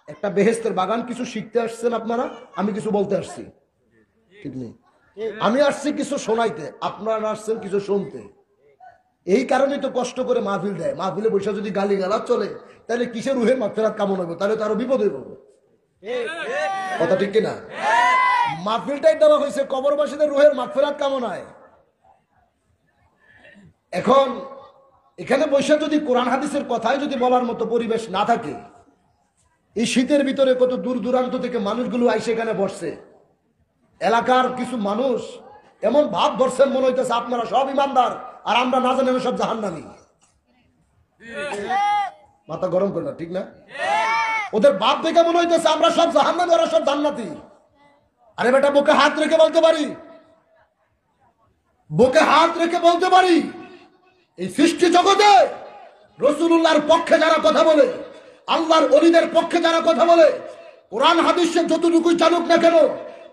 একটা বেহেশতের বাগান, কিছু শিখতে আসছেন আপনারা, আমি কিছু বলতে আসছি, ঠিক নেই? আমি আসছি কিছু শোনাইতে, আপনারা আসছেন কিছু শুনতে। এই কারণেই তো কষ্ট করে মাহফিল দেয়। মাহফিলে বসে যদি গালি গালাজ চলে, তাহলে কিসের রুহের মাগফিরাত কামনা হবে? তাহলে তো আরো বিপদ হইব। কথা ঠিক কিনা? মাহফিলটাই দেওয়া হয়েছে কবরবাসীদের রুহের মাগফিরাত কামনায়। এখন এখানে বসে যদি কোরআন হাদিসের কথাই যদি বলার মতো পরিবেশ না থাকে, এই শীতের ভিতরে কত দূর দূরান্ত থেকে মানুষগুলো আইসে এখানে বসছে, এলাকার কিছু মানুষ এমন ভাব ধরছেন মনে হইতেছে আপনারা সব ইমানদার আর আমরা না জানি সব জাহান্নামী। মাথা গরম করে না, ঠিক না? ওদের ভাব দেখে মনে হইতেছে আমরা সব জাহান্নামী, ওরা সব জান্নাতি। আরে বেটা, বুকে হাত রেখে বলতে পারি, বুকে হাত রেখে বলতে পারি, এই সৃষ্টি জগতে রাসূলুল্লাহর পক্ষে যারা কথা বলে, আল্লাহর ওলিদের পক্ষে যারা কথা বলে, কোরআন হাদিসে যতটুকুই চালুক না কেন,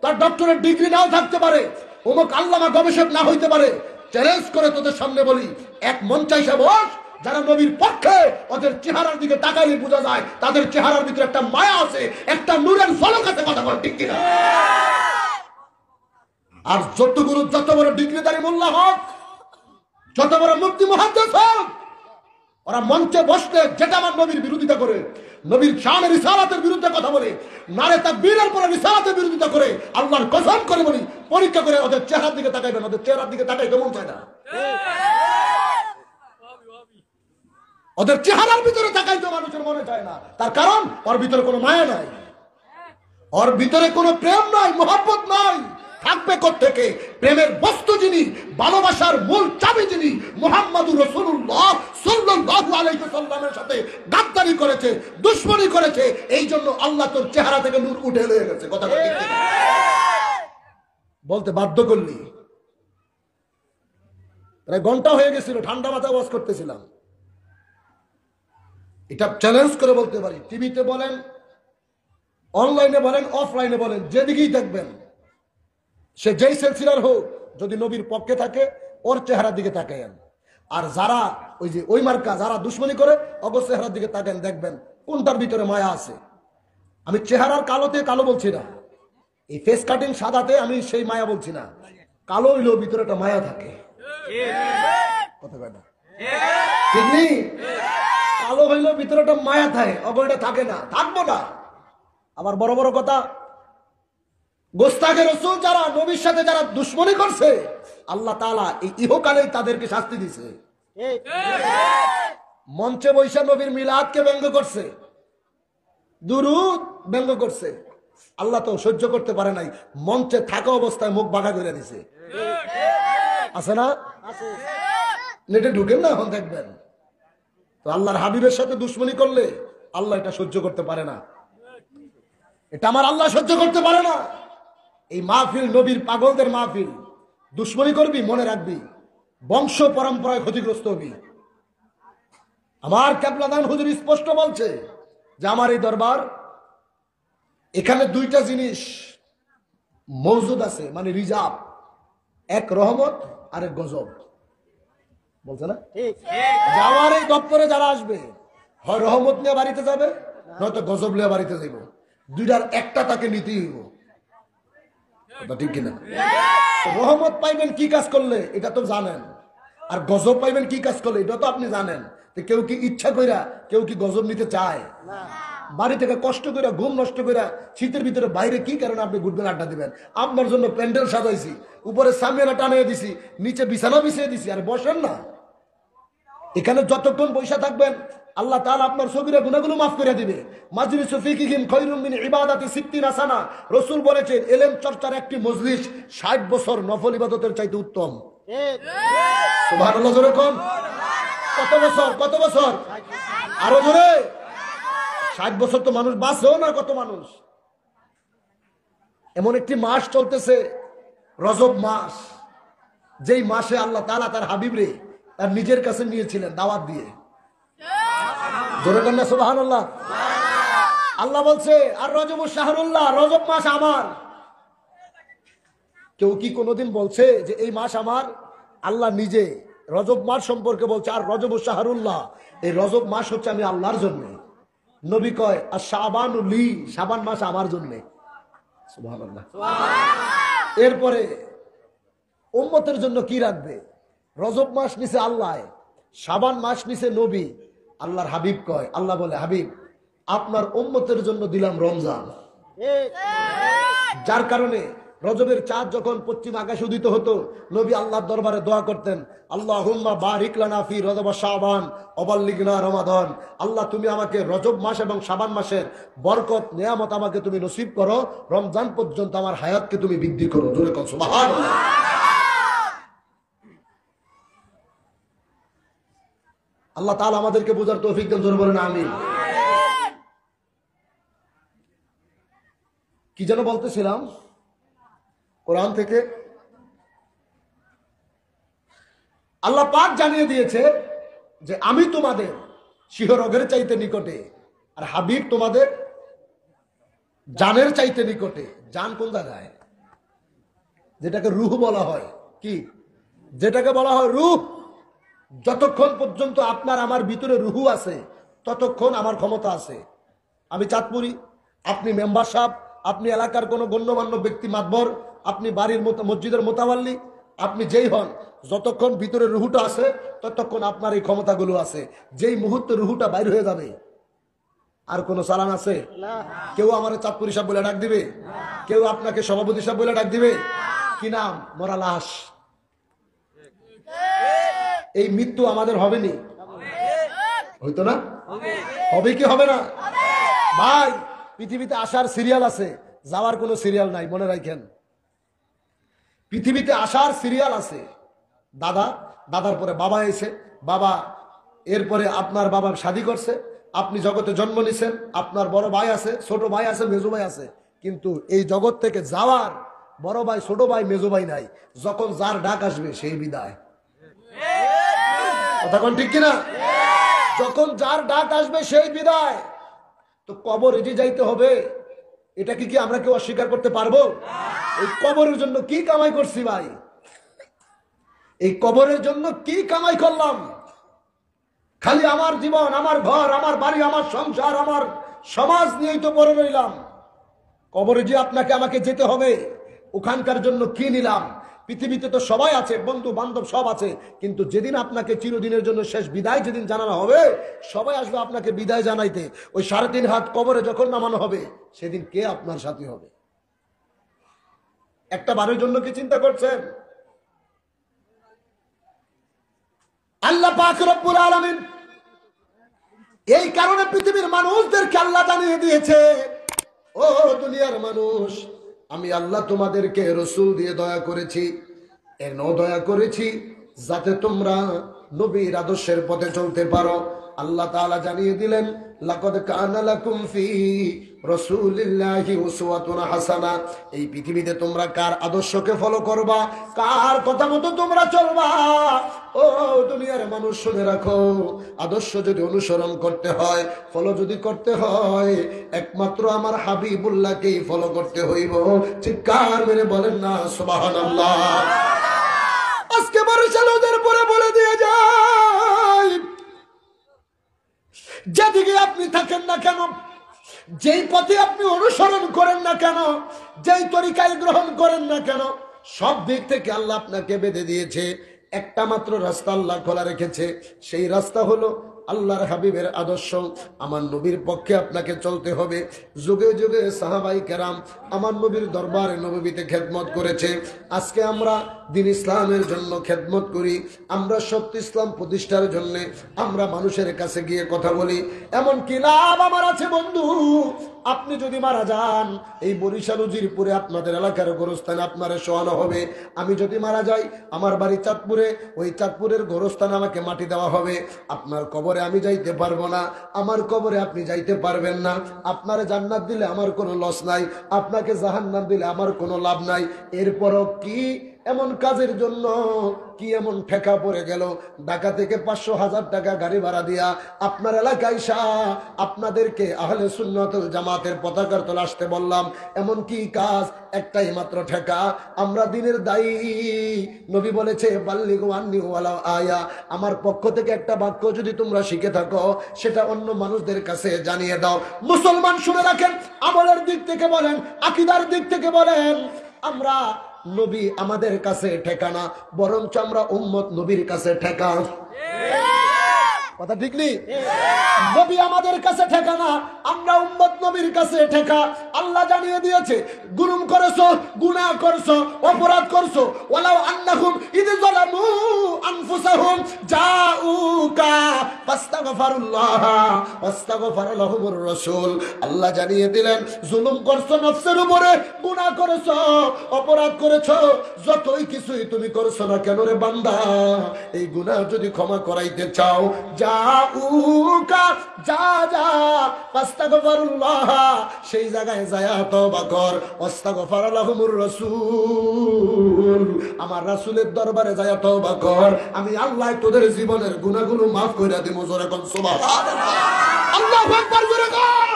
তার ডক্টরেট ডিগ্রি নাও থাকতে পারে, অমুক আল্লামা গবেষক না হইতে পারে, চ্যালেঞ্জ করে তোদের সামনে বলি, এক মঞ্চে এসে বস, যারা নবীর পক্ষে, ওদের চেহারার দিকে তাকাইলে বোঝা যায় তাদের চেহারার ভিতরে একটা মায়া আছে, একটা নূরের ঝলক আছে। কথা বল ঠিক কিনা? আর যত বড় ডিগ্রিধারী মোল্লা হোক, যত বড় মুফতি মুহাদ্দিস হোক, ওরা মঞ্চে বসলে যেটা আমার নবীর বিরোধিতা করে, নবীর শানের রিসালাতের বিরুদ্ধে কথা বলে, নারে তাকবীরের পরে রিসালাতের বিরোধিতা করে, আল্লাহর কসম করে বলি, পরীক্ষা করে ওদের চেহারার দিকে তাকাইবেন, ওদের চেহারার দিকে তাকাইতে মন চায় না। ওদের চেহারার ভিতরে তাকাইতে মানুষের মনে চায় না। তার কারণ ওর ভিতরে কোনো মায়া নাই, ওর ভিতরে কোনো প্রেম নাই, মহব্বত নাই। থাকবে কোত্থেকে? প্রেমের বস্তু যিনি, ভালোবাসার মূল চাবি যিনি, মুহাম্মাদুর রাসূলুল্লাহ সাল্লাল্লাহু আলাইহি ওয়াসাল্লামের সাথে গাদ্দারি করেছে, দুশমনি করেছে, এই জন্য আল্লাহ তোর চেহারা থেকে নূর উঠে লয়ে গেছে। কথা ঠিক ঠিক বলতে বাধ্য করলি। প্রায় ঘন্টা হয়ে গেছিল, ঠান্ডা মাথায় ওয়াজ করতেছিলাম। এটা চ্যালেঞ্জ করে বলতে পারি, টিভিতে বলেন, অনলাইনে বলেন, অফলাইনে বলেন, যেদিকেই দেখবেন, সে যেই সিলসিলার হোক, যদি নবীর পক্ষে থাকে ওর চেহারার দিকে তাকায়েন। আর যারা ওই যে ওই মার্কা, যারা দুশ্মনী করে, অবশ্য চেহারার দিকে তাকান, দেখবেন কোনটার ভিতরে মায়া আছে। আমি চেহারার কালোতে কালো বলছি না, এই ফেস কাটিং সাদাতে আমি সেই মায়া বলছি না। কালো হইলেও ভিতরে একটা মায়া থাকে। কথা কয় না? ঠিক নেই? কালো হইলেও ভিতরে একটা মায়া থাকে, অগলটা থাকে না, থাকবো না। আবার বড় বড় কথা, গোস্তাখে রাসূল যারা, নবীর সাথে যারা দুশমনী করছে, আল্লাহ তাআলা এই ইহকালেই তাদেরকে শাস্তি দিয়েছে। মঞ্চে বৈশা নবীর মিলাদকে ব্যঙ্গ করছে, দুরূদ ব্যঙ্গ করছে, আল্লাহ তো সহ্য করতে পারে নাই, মঞ্চে থাকা অবস্থায় মুখ বাঁকা করে দিছে। আছে না? নেটে ঢুকেন না, এখন দেখবেন। তো আল্লাহর হাবিবের সাথে দুশমনী করলে আল্লাহ এটা সহ্য করতে পারে না, এটা আমার আল্লাহ সহ্য করতে পারে না। এই মাহফিল নবীর পাগলদের মাহফিল, দুশমনী করবি মনে রাখবি বংশ পরম্পরায় ক্ষতিগ্রস্ত হবি। আমার কেবলাদান হুজুর স্পষ্ট বলছে যে আমার এই দরবার, এখানে দুইটা জিনিস মওজুদ আছে, মানে রিজার্ভ, এক রহমত আর এক গজব। বলছে না? আমার এই দপ্তরে যারা আসবে, হয় রহমত নিয়ে বাড়িতে যাবে, নয়তো গজব নিয়ে বাড়িতে যাইব। দুইটার একটা তাকে নিতেই হইব। ঠিক কিনা? রহমত পাইবেন কি কাজ করলে এটা তো জানেন, আর গজব পাইবেন কি কাজ করলে এটা তো আপনি জানেন। কেউ কি ইচ্ছা কইরা কেউ কি গজব নিতে চায়? বাড়ি থেকে কষ্ট করে ঘুম নষ্ট করে শীতের ভিতরে বাইরে কি কারণে আপনি ঘুরবেন, আড্ডা দিবেন? আপনার জন্য প্যান্ডেল সাজাইছি, উপরে সামিয়ানা টানিয়ে দিছি, নিচে বিছানা বিছিয়ে দিছি, আর বসেন না। এখানে যতক্ষণ পয়সা থাকবেন আল্লাহ তাআলা আপনার সগীরা গুনাহগুলো মাফ করে দিবে। মাজলিসু ফিকিহিম খায়রুম মিন ইবাদাতি 60 সানা। রাসূল বলেছেন ইলম চর্চার একটি মজলিস 60 বছর নফল ইবাদতের চাইতে উত্তম। ঠিক সুবহানাল্লাহ জোরে কোন। কত বছর? কত বছর? আরো জোরে। 60 বছর তো মানুষ বাঁচেও না। কত মানুষ। এমন একটি মাস চলতেছে রজব মাস, যেই মাসে আল্লাহ তাআলা তার হাবিবরে তার নিজের কাছে নিয়েছিলেন দাওয়াত দিয়ে। জোরে কন্যা সুবহানাল্লাহ। আল্লাহ বলছে আর রজব শাহরুল্লাহ, রজব মাস আমার। কেউ কি কোনোদিন বলছে যে এই মাস আমার? আল্লাহ নিজে রজব মাস সম্পর্কে বলছে আর রজব শাহরুল্লাহ, এই রজব মাস হচ্ছে আমি আল্লাহর জন্য। নবী কয় আর শাবানু লি, শাবান মাস আমার জন্য। সুবহানাল্লাহ। এরপরে উম্মতের জন্য কি রাখবে? রজব মাস নিছে আল্লাহ, শাবান মাস নিছে নবী। আল্লাহর হাবিব কয়, আল্লাহ বলে হাবিব আপনার উম্মতের জন্য দিলাম রমজান। যার কারণে রজবের চাঁদ যখন পশ্চিম আকাশে উদিত হতো নবী আল্লাহর দরবারে দোয়া করতেন, আল্লাহুম্মা বারিক লানা ফি রজব ওয়া শাবান ওয়া বাল্লিগনা রমাদান। আল্লাহ তুমি আমাকে রজব মাস এবং শাবান মাসের বরকত নিয়ামত আমাকে তুমি নসিব করো, রমজান পর্যন্ত আমার হায়াতকে তুমি বৃদ্ধি করো। জোরে কও সুবহানাল্লাহ। আল্লাহ তাআলা আমাদেরকে বোঝার তৌফিক দেন। জোরে বলেন আমিন। কি যেন বলতেছিলাম কোরআন থেকে? আল্লাহ পাক জানিয়ে দিয়েছে যে আমি তোমাদের শিহরগের চাইতে নিকটে, আর হাবিব তোমাদের জানের চাইতে নিকটে। জান কোন জায়গায়? যেটাকে রূহ বলা হয়। কি? যেটাকে বলা হয় রূহ। যতক্ষণ পর্যন্ত আপনার আমার ভিতরে রুহু আছে ততক্ষণ আমার ক্ষমতা আছে। আমি চাঁদপুরি, আপনি মেম্বার সাহেব, আপনি এলাকার কোনো গণ্যমান্য ব্যক্তি মাতবর, আপনি বাড়ির মসজিদের মোতাওয়াল্লি, আপনি যেই হন, যতক্ষণ ভিতরে রুহুটা আছে ততক্ষণ আপনার এই ক্ষমতাগুলো আছে। যেই মুহূর্তে রুহুটা বাইর হয়ে যাবে আর কোনো চালান আছে? কেউ আমার চাঁদপুরি সাহেব বলে ডাক দিবে? কেউ আপনাকে সভাপতি সাহেব বলে ডাক দিবে? কি নাম? মরা লাশ। এই মৃত্যু আমাদের হবে নি? হইতো না? হবে কি হবে না? ভাই পৃথিবীতে আসার সিরিয়াল আছে, যাওয়ার কোনো সিরিয়াল নাই, মনে রাখেন। পৃথিবীতে আসার সিরিয়াল আছে। দাদা, দাদার পরে বাবা এসে, বাবা এরপরে আপনার বাবা শাদী করছে, আপনি জগতে জন্ম নিছেন, আপনার বড় ভাই আছে, ছোট ভাই আছে, মেজো ভাই আছে, কিন্তু এই জগৎ থেকে যাওয়ার বড় ভাই, ছোট ভাই, মেজো ভাই নাই। যখন যার ডাক আসবে সেই বিদায়। কথা কোন ঠিক কিনা? যখন যার ডাক আসবে সেই বিদায়। তো কবরে যে যাইতে হবে, এটা কি আমরা কেউ অস্বীকার করতে পারবো? এই কবরের জন্য কি কামাই করছি ভাই? এই কবরের জন্য কি কামাই করলাম? খালি আমার জীবন, আমার ঘর, আমার বাড়ি, আমার সংসার, আমার সমাজ নিয়েই তো পড়ে রইলাম। কবরে যে আপনাকে আমাকে যেতে হবে, ওখানকার জন্য কি নিলাম? পৃথিবীতে তো সবাই আছে, বন্ধু বান্ধব সব আছে, কিন্তু যেদিন আপনাকে চিরদিনের জন্য শেষ বিদায় যেদিন জানানো হবে, সবাই আসবে আপনাকে বিদায় জানাইতে। ওই 3.5 হাত কবরে যখন নামানো হবে, সেদিন কে আপনার সাথী হবে? একটা বারের জন্য কি চিন্তা করছেন? আল্লাহ পাক রব্বুল আলামিন এই কারণে পৃথিবীর মানুষদেরকে আল্লাহ জানিয়ে দিয়েছে, ও দুনিয়ার মানুষ, আমি আল্লাহ তোমাদেরকে রাসূল দিয়ে দয়া করেছি। এন দয়া করেছি যাতে তোমরা নবীর আদর্শের পথে চলতে পারো। আল্লাহ তাআলা জানিয়ে দিলেন, লাকাদ কানা লাকুম ফি রাসূলিল্লাহি উসওয়াতুন হাসানাহ। এই পৃথিবীতে তোমরা কার আদর্শকে ফলো করবা, কার কথা মতো তোমরা চলবা? ও দুনিয়ার মানুষ শুনে রাখো, আদর্শ যদি অনুসরণ করতে হয়, ফলো যদি করতে হয়, একমাত্র আমার হাবিবুল্লাহকেই ফলো করতে হইব। চিৎকার মেরে বলেন না সুবহানাল্লাহ। আজকে বরিশালদের পরে বলে দিয়ে যাই, যেদিকে আপনি থাকেন না কেন, যেই পথে আপনি অনুসরণ করেন না কেন, যেই তরিকায় গ্রহণ করেন না কেন, সব দিক থেকে আল্লাহ আপনাকে বেঁধে দিয়েছে। একটা মাত্র রাস্তা আল্লাহ খোলা রেখেছে, সেই রাস্তা হলো আল্লাহর হাবিবের আদর্শ, আমার নবীর পক্ষে আপনাকে চলতে হবে। যুগে যুগে সাহাবাই কেরাম আমার নবীর দরবারে নববীতে খেদমত করেছে। আজকে আমরা দিন ইসলামের জন্য খেদমত করি, আমরা সত্য ইসলাম প্রতিষ্ঠার জন্য আমরা মানুষের কাছে গিয়ে কথা বলি। এমন কি লাভ আমার আছে বন্ধু? আপনি যদি মারা যান, এই বরিশাল উজিরপুরে আপনাদের এলাকার গোরস্থানে আপনারে শোয়ানো হবে। আমি যদি মারা যাই, আমার বাড়ি চাঁদপুরে, ওই চাঁদপুরের গোরস্থানে আমাকে মাটি দেওয়া হবে। আপনার কবরে আমি যাইতে পারবো না, আমার কবরে আপনি যাইতে পারবেন না। আপনারে জান্নাত দিলে আমার কোনো লস নাই, আপনাকে জাহান্নাম দিলে আমার কোনো লাভ নাই। এরপরও কি এমন কাজের জন্য কি এমন ঠেকা পড়ে গেল? ঢাকা থেকে 500,000 টাকা গাড়ি ভাড়া দিয়া আপনার এলাকায় আপনাদেরকে আহলে সুন্নাত ওয়াল জামাতের পতাকার তলে আসতে বললাম। এমন কি কাজ? একটাই মাত্র ঠেকা। আমরা দিনের দায়ী। নবী বলেছে বাল্লিগু আন্নি ওয়ালাউ আয়া, আমার পক্ষ থেকে একটা বাক্য যদি তোমরা শিখে থাকো সেটা অন্য মানুষদের কাছে জানিয়ে দাও। মুসলমান শুনে রাখেন, আমলের দিক থেকে বলেন, আকীদার দিক থেকে বলেন, আমরা নবী আমাদের কাছে ঠেকানা, বরঞ্চ আমরা উম্মত নবীর কাছে ঠেকা। কথা ঠিক নেই? নবী আমাদের কাছে ঠেকানা, আমরা উম্মত নবীর কাছে ঠেকা। আল্লাহ জানিয়ে দিয়েছে, গুনাহ করেছো, গুনাহ করছো, অপরাধ করছো, ওয়ালাউ আন্নাহুম ইয যালামু আনফুসাহুম জাউকা ফাস্তাগফিরুল্লাহ ওয়াস্তাগফারা লাহুমুর রাসূল। আল্লাহ জানিয়ে দিলেন, জুলুম করছো নফসের উপরে, গুনাহ করেছো, অপরাধ করেছো, যতই কিছুই তুমি করছো না কেন রে বান্দা, এই গুনাহ যদি ক্ষমা করাইতে চাও, জাউকা যা যা ফাস্তাগফিরুল্লাহ, সেই জায়গায় যায়া তওবা কর, ওয়াস্তাগফারা লাহুমুর রাসূল, আমার রাসূলের দরবারে যায়া তওবা কর, আমি আল্লাহ তোদের জীবনের গুনাহগুলো maaf কইরা দেব। জোরে কোন সুবহানাল্লাহ, আল্লাহু আকবার জোরে কোন।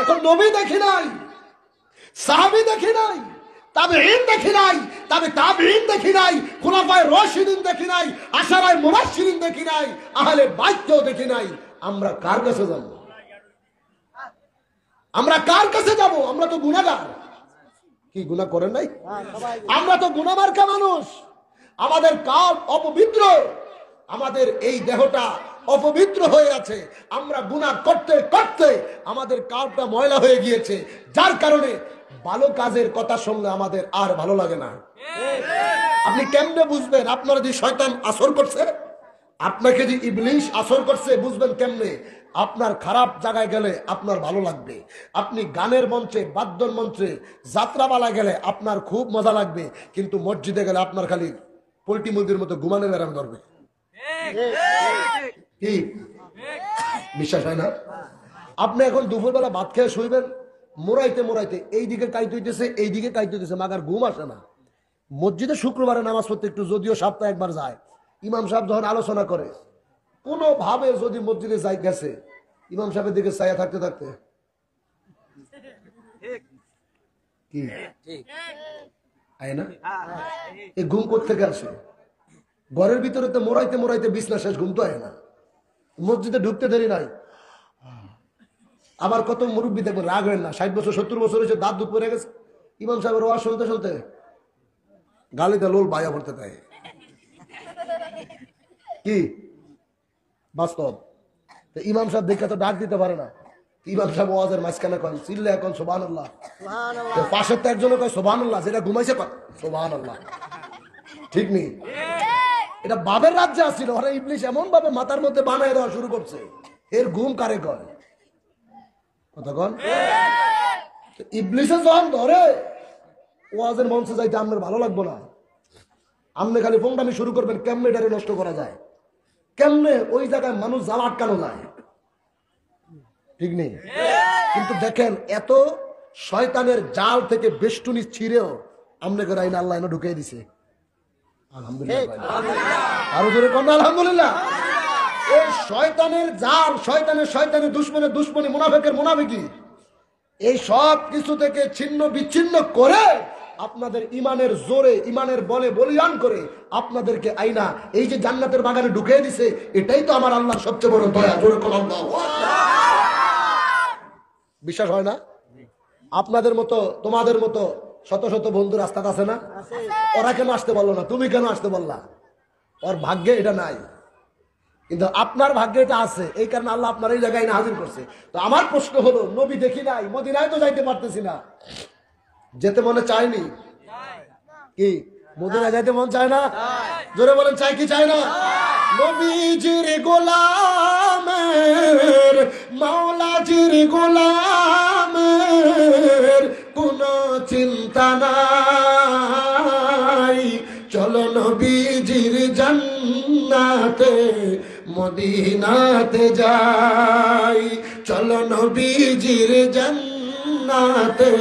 এখন নবী দেখি নাই, সাহাবী দেখি নাই, তাবেঈন দেখি নাই, তাবেঈন দেখি নাই, খুলাফায়ে রাশিদিন দেখি নাই, আশারায়ে মুবাশশিরিন দেখি নাই, আহলে বাইতও দেখি নাই। আমরা কার কাছে যাব? আমরা কার কাছে যাব? আমরা তো গুনাহগার। কি গুনাহ করেন নাই? আমরা তো গুনাহমার্কা মানুষ। আমাদের কাল অপবিত্র, আমাদের এই দেহটা অপবিত্র হয়ে আছে। আমরা গুনাহ করতে করতে আমাদের কালটা ময়লা হয়ে গিয়েছে, যার কারণে ভালো কাজের কথা শুনলে আমাদের আর ভালো লাগে না। আপনি কেমনে বুঝবেন আপনার যদি শয়তান আসর করছে, আপনাকে যে ইবলিশ আসর করছে, বুঝবেন কেমনে? আপনার খারাপ জায়গায় গেলে আপনার ভালো লাগবে। আপনি গানের মঞ্চে, বাদ্যর মঞ্চে, যাত্রাপালা গেলে আপনার খুব মজা লাগবে, কিন্তু মসজিদে গেলে আপনার খালি পোল্ট্রি মুরগির মতো ঘুমানোর ব্যারাম ধরবে। কি বিশ্বাস হয় না? আপনি এখন দুপুরবেলা ভাত খেয়ে শুইবেন, মোড়াইতে মোড়াইতে এইদিকে কাইতে হইতেছে, এইদিকে কাইতে হইতেছে, মাগার ঘুম আসে না। মসজিদে শুক্রবারে নামাজ পড়তে একটু যদিও সপ্তাহে একবার যায়, ইমাম সাহেব যখন আলোচনা করে, কোনোভাবে যদি মসজিদে যাই গেছে, ইমাম সাহেবের দিকে চাইয়া থাকতে থাকতে কি না, এই ঘুম কোত্থেকে আসে? ঘরের ভিতরে তো মোড়াইতে মোড়াইতে বিছনা শেষ, ঘুম তো হয় না। মসজিদে ঢুকতে দেরি নাই। আবার কত মুরব্বী দেখবেন, রাগ হয় না, 60 বছর 70 বছর হয়েছে, দাঁত দুধ পড়ে গেছে, ইমাম সাহেবের ওয়াজ শুনতে শুনতে গালিতে লোল বায়া পড়তে দেয়। কি বাস্তব? ইমাম সাহেব দেখে তো ডাক দিতে পারে না। ইমাম সাহেব ওয়াজের মাঝখানে কয়, চিল্লে এখন সুবহানাল্লাহ, পাশের তো একজনে কয় সুবহানাল্লাহ, যেটা ঘুমাইছে কয় সুবহানাল্লাহ। ঠিক নেই? এটা বাবের রাজ্যে আসছিল, ওরা ইবলিশ এমন ভাবে মাথার মধ্যে বানায় দেওয়া শুরু করছে, এর ঘুম কারে কয়? কতক্ষণ ইবলিশে যখন ধরে, ওয়াজের মঞ্চে যাইতে আপনার ভালো লাগবো না। আপনি খালি ফোনটা শুরু করবেন, কেমনে এটারে নষ্ট করা যায়, কেমনে ওই জায়গায় মানুষ জ্বালা আটকানো যায়। ঠিক নেই? কিন্তু দেখেন, এত শয়তানের জাল থেকে বেষ্টনী ছিঁড়েও আপনাকে রাইন আল্লাহ এনে ঢুকিয়ে দিছে। আলহামদুলিল্লাহ। আরো জোরে কোন আলহামদুলিল্লাহ। এই শয়তানের জাল, শয়তানের দুশ্মনের দুশ্মনী, মুনাফিকের মুনাফিকি, এই সব কিছু থেকে ছিন্ন বিচ্ছিন্ন করে আপনাদের ইমানের জোরে, ইমানের বলে বলিয়ান করে আপনাদেরকে আইনা এই যে জান্নাতের বাগানে ঢুকিয়ে দিছে, এটাই তো আমার আল্লাহর সবচেয়ে বড় দয়া। জোরে কোন আল্লাহু আকবার। বিশ্বাস হয় না? আপনাদের মতো, তোমাদের মতো শত শত বন্ধু রাস্তাতে আছে না? ওরা কেন আসতে বললো না? তুমি কেন আসতে বললা? ওর ভাগ্যে এটা নাই। কিন্তু আপনার ভাগ্যে এটা আছে, এই কারণে আল্লাহ আপনার এই জায়গায় না হাজির করছে। তো আমার প্রশ্ন হলো, নবী দেখি নাই, মদিনায় তো যাইতে পারতেছি না, যেতে মনে চায়নি কি? মদিনায় যাইতে মন চায় না? জোরে বলেন, চাই কি চায় না? নবীজির গোলামের, মাওলাজির গোলামের কোনো চিন্তা নাই, চলো নবীজির জান্নাতে মদিনাতে যাই, চলো নবীজির জান্নাতে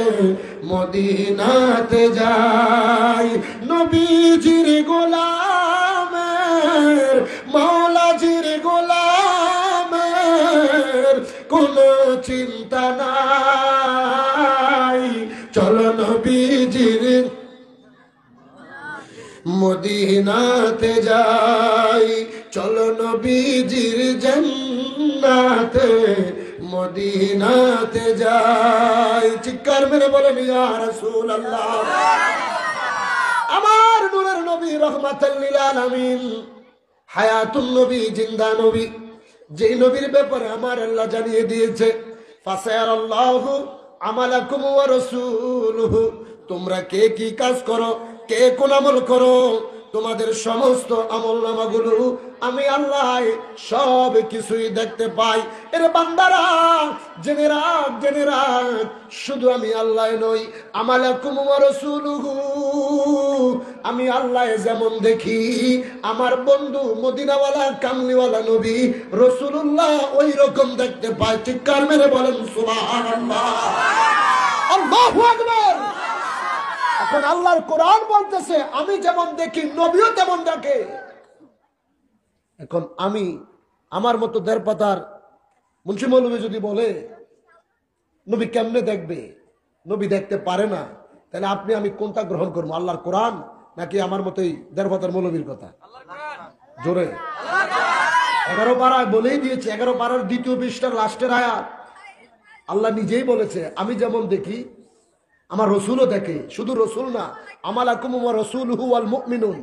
মদিনাতে যাই। নবীজির গোলামের, মাওলাজির গোলামের কোনো চিন্তা নাই, চলো নবীজির মদিনাতে যাই, চলো নবীজির জান্নাতে মদিনাতে যাই। চিৎকার মেরে বলেন ইয়া রাসূলুল্লাহ। আমার নূরের নবী রহমাতুল লিল আলামিন, হায়াতুন নবী, জিন্দা নবী, যেই নবীর ব্যাপারে আমার আল্লাহ জানিয়ে দিয়েছে ফাসায়ারাল্লাহু আমালাকুম ওয়া রাসূলুহু, তোমরা কে কি কাজ করো, কে কোন আমল করো, তোমাদের সমস্ত আমলনামাগুলো আমি আল্লাহ সব কিছুই দেখতে পাই। এর বান্দারা জেনে রাখ, জেনে রাখ, শুধু আমি আল্লাহ নই, আমালাকুম ওয়া রাসূলুহু, আমি আল্লাহ যেমন দেখি, আমার বন্ধু মদিনাওয়ালা কামলিওয়ালা নবী রাসূলুল্লাহ ওই রকম দেখতে পায়। চিৎকার মেরে বলেন সুবহানাল্লাহ, আল্লাহু আকবার। এখন আল্লাহর কোরআন বলতেছে আমি যেমন দেখি নবীও তেমন দেখে। এখন আমি আমার মতো দেড় পাতার মুন্সি মৌলভী যদি বলে নবী কেমনে দেখবে, নবী দেখতে পারে না, তাহলে আপনি আমি কোনটা গ্রহণ করবো, আল্লাহর কোরআন নাকি আমার মতোই দেড় পাতার মৌলভীর কথা? জোরে 11 পারায় বলেই দিয়েছে, 11 পারার 2য় পৃষ্ঠার লাস্টের আয়াত আল্লাহ নিজেই বলেছে আমি যেমন দেখি আমার রসুলও দেখে। শুধু রসুল না, আমালাকুম ওয়া রাসূলুহু ওয়াল মুমিনুন,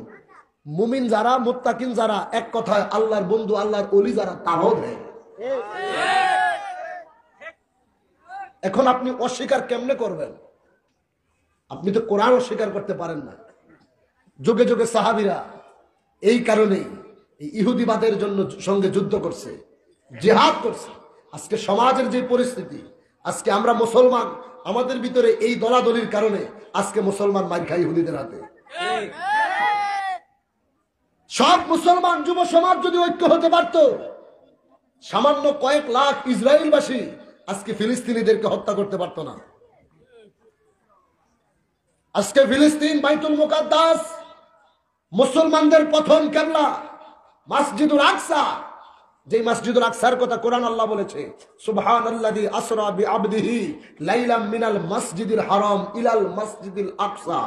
মুমিন যারা, মুত্তাকিন যারা, এক কথায় আল্লাহর বন্ধু, আল্লাহর ওলি যারা, তারাও দেখে। এখন আপনি অস্বীকার কেমনে করবেন? আপনি তো কোরআন অস্বীকার করতে পারেন না। যুগে যুগে সাহাবীরা এই কারণেই এই ইহুদিবাদের জন্য সঙ্গে যুদ্ধ করছে, জিহাদ করছে। আজকে সমাজের যে পরিস্থিতি, আজকে আমরা মুসলমান, আমাদের ভিতরে এই দলাদলির কারণে আজকে মুসলমান মার খাই ইহুদিদের হাতে। সব মুসলমান যুব সমাজ যদি ঐক্য হতে পারত, সামান্য কয়েক লাখ ইসরায়েলবাসী আজকে ফিলিস্তিনিদেরকে হত্যা করতে পারত না। আজকে ফিলিস্তিন, বাইতুল মুকাদ্দাস, মুসলমানদের প্রথম কিবলা মসজিদুল আকসা, যে মসজিদুল আকসার কথা কোরআন আল্লাহ বলেছে সুবহানাল্লাযী আসরা বিআবদিহি লাইলাম মিনাল মসজিদিল হারাম ইলাল মসজিদিল আকসা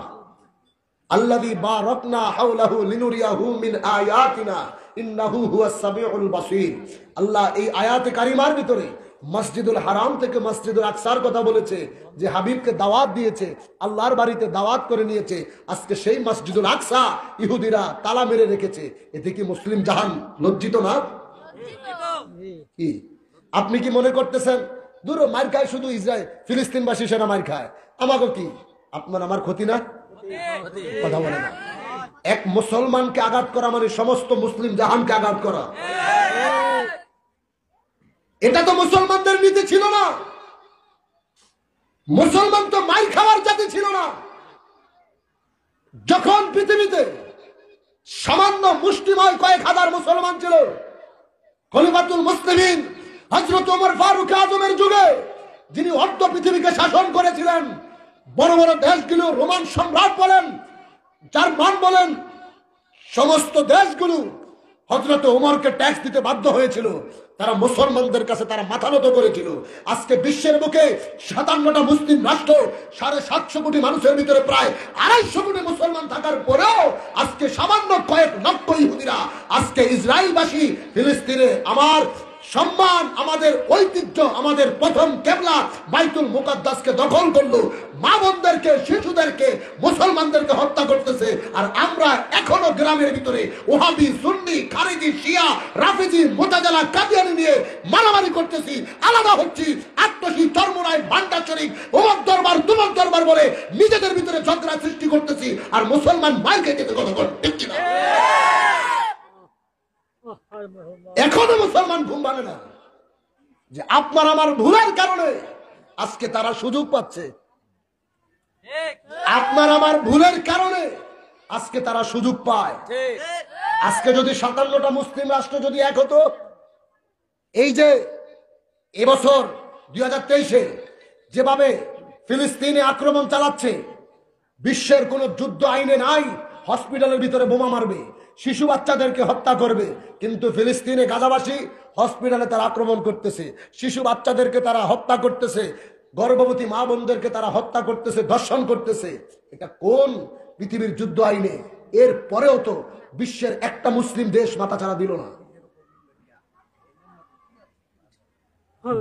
আল্লাযী বারাকনা হাওলাহু লিনুরিয়াহু মিন আয়াতিনা ইন্নাহু হুয়াস সামিউল বাসীর। আল্লাহ এই আয়াতে কারিমার ভিতরে মসজিদুল হারাম থেকে মসজিদুল আকসার কথা বলেছে, যে হাবিবকে দাওয়াত দিয়েছে, আল্লাহর বাড়িতে দাওয়াত করে নিয়েছে। আজকে সেই মসজিদুল আকসা ইহুদিরা তালা মেরে রেখেছে। এতে কি মুসলিম জাহান লজ্জিত না? কি আপনি কি মনে করতেছেন দূর মার খায় শুধু ইসরায়েল, ফিলিস্তিনবাসী সেনা মার খায়, আমাকে কি আপনার আমার ক্ষতি না? কথা বলে না। এক মুসলমানকে আঘাত করা মানে সমস্ত মুসলিম জাহানকে আঘাত করা। এটা তো মুসলমানদের নীতি ছিল না। মুসলমান তো মার খাওয়ার জাতি ছিল না। যখন পৃথিবীতে সামান্য মুষ্টিময় কয়েক হাজার মুসলমান ছিল, খলিফাতুল মুসলিমিন হযরত ওমর ফারুক আজমের যুগে, যিনি অর্ধ পৃথিবীকে শাসন করেছিলেন, বড় বড় দেশগুলো, রোমান সম্রাট বলেন, জার্মান বলেন, সমস্ত দেশগুলো হযরত ওমরকে ট্যাক্স দিতে বাধ্য হয়েছিল। তারা মুসলমানদের কাছে তারা মাথা নত করেছিল। আজকে বিশ্বের বুকে 57টা মুসলিম রাষ্ট্র, 750 কোটি মানুষের ভিতরে প্রায় 250 কোটি মুসলমান থাকার পরেও আজকে সামান্য কয়েক লক্ষ ইহুদিরা আজকে ইসরায়েলবাসী ফিলিস্তিনে আমার সম্মান, আমাদের ঐতিহ্য, আমাদের প্রথম কিবলা বাইতুল মুকাদ্দাসকে দখল করলো। মা বোনদেরকে, শিশুদের হিন্দুদেরকে মুসলমানদেরকে হত্যা করতেছে, আর আমরা এখনো গ্রামের ভিতরে ওহাবি, সুন্নি, খারিজি, শিয়া, রাফিজি, মুতাজিলা, কাদিয়ানি নিয়ে মারামারি করতেছি, আলাদা হচ্ছি, আত্মসী, চরমোনাই, ভান্ডার শরীফ, ওমর দরবার, তুমর দরবার বলে নিজেদের ভিতরে ঝগড়া সৃষ্টি করতেছি, আর মুসলমান মার খেতে কথা বল, ঠিক কিনা? এখনো মুসলমান ঘুম ভাঙে না যে আপনার আমার ভুলের কারণে আজকে তারা সুযোগ পাচ্ছে, আপনার আমার ভুলের কারণে আজকে তারা সুযোগ পায়। আজকে যদি 57টা মুসলিম রাষ্ট্র যদি এক হতো, এই যে এবছর 2023-এ যেভাবে ফিলিস্তিনে আক্রমণ চালাচ্ছে, বিশ্বের কোন যুদ্ধ আইনে নাই হসপিটালের ভিতরে বোমা মারবে, শিশু বাচ্চাদেরকে হত্যা করবে, কিন্তু ফিলিস্তিনে গাজাবাসী হসপিটালে তারা আক্রমণ করতেছে, শিশু বাচ্চাদেরকে তারা হত্যা করতেছে, গর্ভবতী মা বোনদেরকে তারা হত্যা করতেছে, ধর্ষণ করতেছে। এটা কোন পৃথিবীর যুদ্ধ আইনে? এর পরেও তো বিশ্বের একটা মুসলিম দেশ মাথাচাড়া দিল না।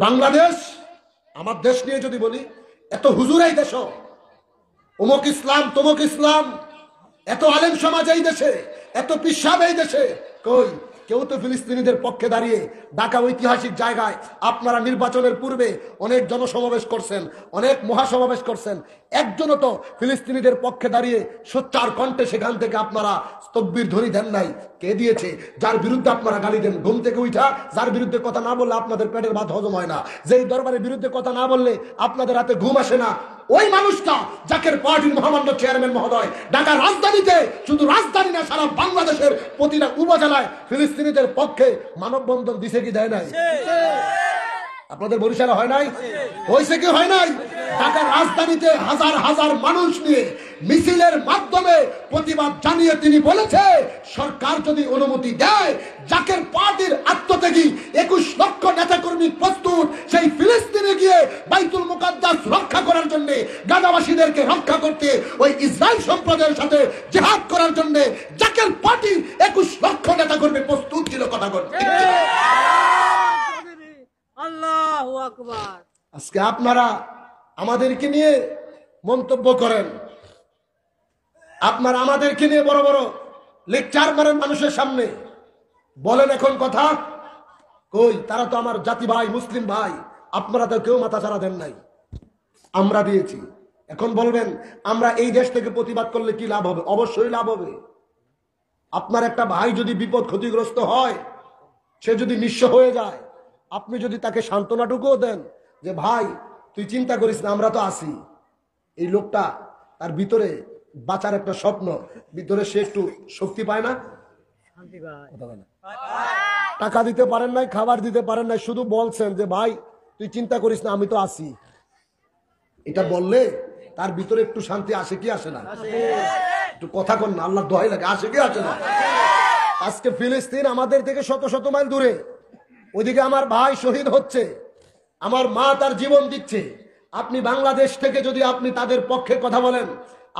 বাংলাদেশ, আমার দেশ নিয়ে যদি বলি, এত হুজুর এই দেশ, অমুক ইসলাম তমুক ইসলাম, এত আলেম সমাজ এই দেশে, এত পিসাব এই দেশে, কই কেউ তো ফিলিস্তিনিদের পক্ষে দাঁড়িয়ে ঢাকা ঐতিহাসিক জায়গায় আপনারা নির্বাচনের পূর্বে অনেক জনসমাবেশ করছেন, অনেক মহাসমাবেশ করছেন, একজনও তো ফিলিস্তিনিদের পক্ষে দাঁড়িয়ে সোচ্চার কণ্ঠে সেখান থেকে আপনারা স্তব্ধীর ধ্বনি দেন নাই। কে দিয়েছে? যার বিরুদ্ধে আপনারা গালি দেন। ঘুম থেকে উঠা যার বিরুদ্ধে কথা না বললে আপনাদের পেটের ভাত হজম হয় না, যেই দরবারের বিরুদ্ধে কথা না বললে আপনাদের হাতে ঘুম আসে না, ওই মানুষটা জাকের পার্টির মহামান্য চেয়ারম্যান মহোদয় ঢাকা রাজধানীতে, শুধু রাজধানী না সারা বাংলাদেশের প্রতিটা উপজেলায় ফিলিস্তিনিদের পক্ষে মানববন্ধন দিছে কি দেয় নাই? আপনাদের বরিশালে হয় নাই? হয়েছে কি হয় নাই? ঢাকার রাজধানীতে হাজার হাজার মানুষ নিয়ে মিছিলের মাধ্যমে প্রতিবাদ জানিয়ে তিনি বলেছে, সরকার যদি অনুমতি দেয়, জাকের পার্টির আত্মত্যাগী 21 লক্ষ নেতাকর্মী প্রস্তুত সেই ফিলিস্তিনে গিয়ে বাইতুল মুকাদ্দাস রক্ষা করার জন্য, গাজাবাসীদেরকে রক্ষা করতে, ওই ইসরায়েল সম্প্রদায়ের সাথে জিহাদ করার জন্য জাকের পার্টির 21 লক্ষ নেতাকর্মী প্রস্তুত ছিল। কথা বলতে আল্লাহু আকবার। আজকে আপনারা আমাদেরকে নিয়ে মন্তব্য করেন, আপনারা আমাদেরকে নিয়ে বড় বড় লেকচার মারেন মানুষের সামনে, বলেন এখন কথা কই? তারা তো আমার জাতি ভাই, মুসলিম ভাই, আপনারা তো কেউ মাথা ছাড়া দেন নাই, আমরা দিয়েছি। এখন বলবেন আমরা এই দেশ থেকে প্রতিবাদ করলে কি লাভ হবে? অবশ্যই লাভ হবে। আপনার একটা ভাই যদি বিপদ ক্ষতিগ্রস্ত হয়, সে যদি নিঃস্ব হয়ে যায়, আপনি যদি তাকে সান্ত্বনাটুকুও দেন যে ভাই তুই চিন্তা করিস না, আমরা তো আছি, এই লোকটা তার ভিতরে বাঁচার একটা স্বপ্ন, ভিতরে সে একটু শক্তি পায় না? টাকা দিতে পারেন নাই, খাবার দিতে পারেন নাই, শুধু বলছেন যে ভাই তুই চিন্তা করিস না, আমি তো আছি, এটা বললে তার ভিতরে একটু শান্তি আসে কি আসে না? একটু কথা কন না, আল্লাহ দোহাই লাগে, আসে কি আসে না? আজকে ফিলিস্তিন আমাদের থেকে শত শত মাইল দূরে, ওইদিকে আমার ভাই শহীদ হচ্ছে, আমার মা তার জীবন দিচ্ছে। আপনি বাংলাদেশ থেকে যদি আপনি তাদের পক্ষে কথা বলেন,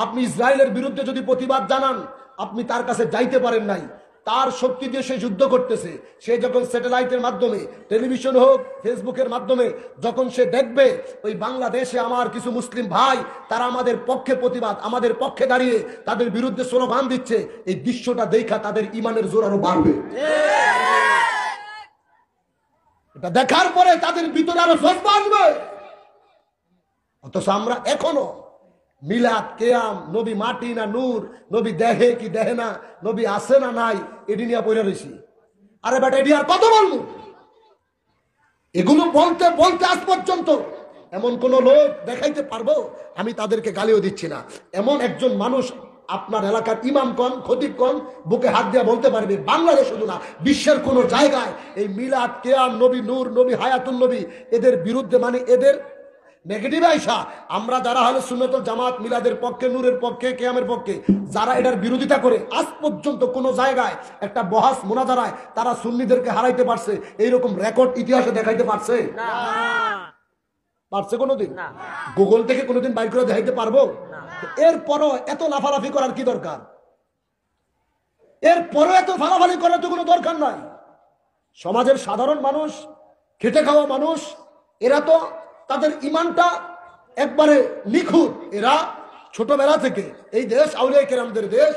আপনি ইসরায়েলের বিরুদ্ধে যদি প্রতিবাদ জানান, আপনি তার কাছে যাইতে পারেন নাই। তার শক্তি দিয়ে সে যুদ্ধ করতেছে। সে যখন স্যাটেলাইটের মাধ্যমে, টেলিভিশন হোক, ফেসবুকের মাধ্যমে যখন সে দেখবে ওই বাংলাদেশে আমার কিছু মুসলিম ভাই তারা আমাদের পক্ষে প্রতিবাদ, আমাদের পক্ষে দাঁড়িয়ে তাদের বিরুদ্ধে স্লোগান দিচ্ছে, এই দৃশ্যটা দেখা তাদের ইমানের জোর আরো বাড়বে। এটা দেখার পরে তাদের ভিতরে আরো জজ্বা আসবে। অথচ আমরা এখনো মিলাদ, কেয়াম, নবী মাটি না নূর, নবী দেহে কি দেহে না, নবী আছে না নাই, এটি নিয়ে পড়ে রয়েছি। আরে বেটা এটি আর কত বলবো? এগুলো বলতে বলতে আজ পর্যন্ত এমন কোন লোক দেখাইতে পারবো, আমি তাদেরকে গালিও দিচ্ছি না, এমন একজন মানুষ আপনার এলাকার ইমাম কন, খতিব কন, বুকে হাত দিয়ে বলতে পারবে বাংলাদেশ শুধু না বিশ্বের কোন জায়গায় এই মিলাদ, কেয়াম, নবী নূর, নবী হায়াতুল নবী এদের বিরুদ্ধে, মানে এদের নেগেটিভ আইসা, আমরা যারা হলে সুন্নাতুল জামাত, মিলাদের পক্ষে, নূরের পক্ষে, কেয়ামের পক্ষে, যারা এটার বিরোধিতা করে, আজ পর্যন্ত কোন জায়গায় একটা বহাস মোনাজারায় তারা সুন্নিদেরকে হারাইতে পারছে এইরকম রেকর্ড ইতিহাসে দেখাইতে পারছে? পারছে কোনোদিন? গুগল থেকে কোনোদিন বাইর করে দেখাইতে পারবো? এরপরও এত লাফালাফি করার কি দরকার? এরপরও এত ফালাফালি করার তো কোনো দরকার নাই। সমাজের সাধারণ মানুষ, খেটে খাওয়া মানুষ, এরা তো তাদের ইমানটা একবারে নিখুঁত, এরা ছোটবেলা থেকে এই দেশ আউলিয়া কেরামদের দেশ,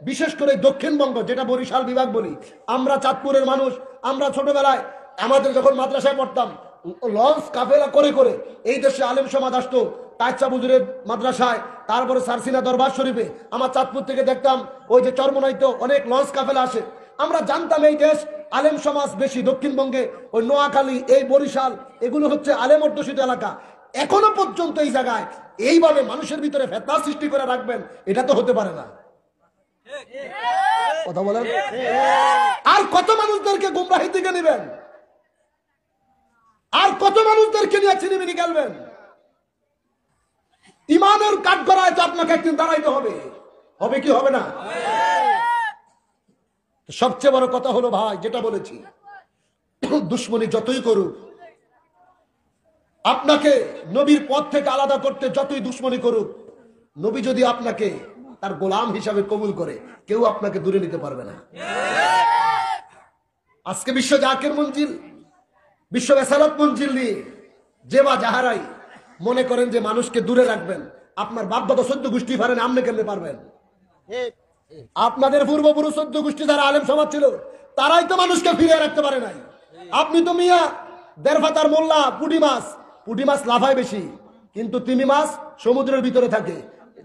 বিশেষ করে দক্ষিণবঙ্গ যেটা বরিশাল বিভাগ বলি, আমরা চাঁদপুরের মানুষ। আমরা ছোটবেলায় আমাদের যখন মাদ্রাসায় পড়তাম, লঞ্চ কাফেলা করে করে এই দেশে আলেম সমাজ আসতো তাইচা বুজুরের মাদ্রাসায়, তারপরে সারসিনা দরবার শরীফে। আমার চাঁদপুর থেকে দেখতাম ওই যে চরমনাইতে অনেক লঞ্চ কাফেলা আসে। আমরা জানতাম এই দেশ আলেম সমাজ বেশি, দক্ষিণবঙ্গে ওই নোয়াখালী, এই বরিশাল, এগুলো হচ্ছে আলেম অধ্যুষিত এলাকা। এখনো পর্যন্ত এই জায়গায় এইভাবে মানুষের ভিতরে ফেতনা সৃষ্টি করে রাখবেন, এটা তো হতে পারে না। কথা বলেন। আর কত মানুষদেরকে গুমরাহি থেকে নেবেন? আর কত মানুষদেরকে নিয়ে ছিনিমিনি খেলবেন? ইমানের কাঠগড়ায় তো আপনাকে একদিন দাঁড়াইতে হবে। হবে কি হবে না? সবচেয়ে বড় কথা হলো ভাই, যেটা বলেছি, দুশ্মনী যতই করুক, আপনাকে নবীর পথ থেকে আলাদা করতে যতই দুশ্মনী করুক, নবী যদি আপনাকে তার গোলাম হিসাবে কবুল করে, কেউ আপনাকে দূরে নিতে পারবে না। আজকে বিশ্ব জাকের মঞ্জিল, বিশ্ব বেসালত মঞ্জিল নিয়ে যে বা যাহারাই মনে করেন যে মানুষকে দূরে রাখবেন, আপনার বাপ দাদা 14 গোষ্ঠী পারেন, আপনি কেমনে পারবেন? আপনাদের পূর্বপুরুষ 14 গোষ্ঠী যারা আলেম সমাজ ছিল, তারাই তো মানুষকে ফিরিয়ে রাখতে পারে নাই। আপনি তো মিয়া দেড়ফাতার মোল্লা, পুঁটি মাছ লাফায় বেশি, কিন্তু তিমি মাছ সমুদ্রের ভিতরে থাকে।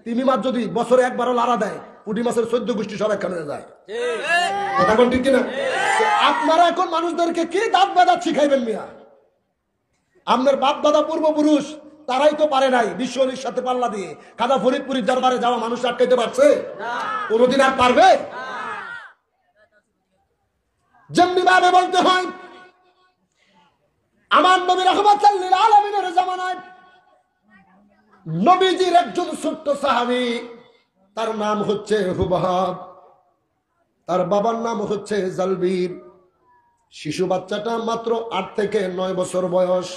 তিমি মাছ যদি বছরে একবারও লাড়া দেয়, পুঁটি মাছের 14 গোষ্ঠী সব একখানে হয়ে যায়। কথা কোন ঠিক কিনা? আপনারা এখন মানুষদেরকে কি দাঁত বাজাত শিখাইবেন মিয়া? আপনার বাপ দাদা পূর্বপুরুষ তারাই তো পারে নাই বিশ্বনির সাথে পাল্লা দিয়ে কাদা ফরিদপুরের দরবারে যাওয়া মানুষ আটকাইতে পারছে? কোনদিন আর পারবে? যেমনি ভাবে বলতে হয়, আমার নবী রাহমাতুল লিল আলামিনের জামানায় নবীজির একজন ছোট্ট সাহাবী, তার নাম হচ্ছে হুবাব, তার বাবার নাম হচ্ছে জালবির। শিশু বাচ্চাটা মাত্র 8 থেকে 9 বছর বয়স।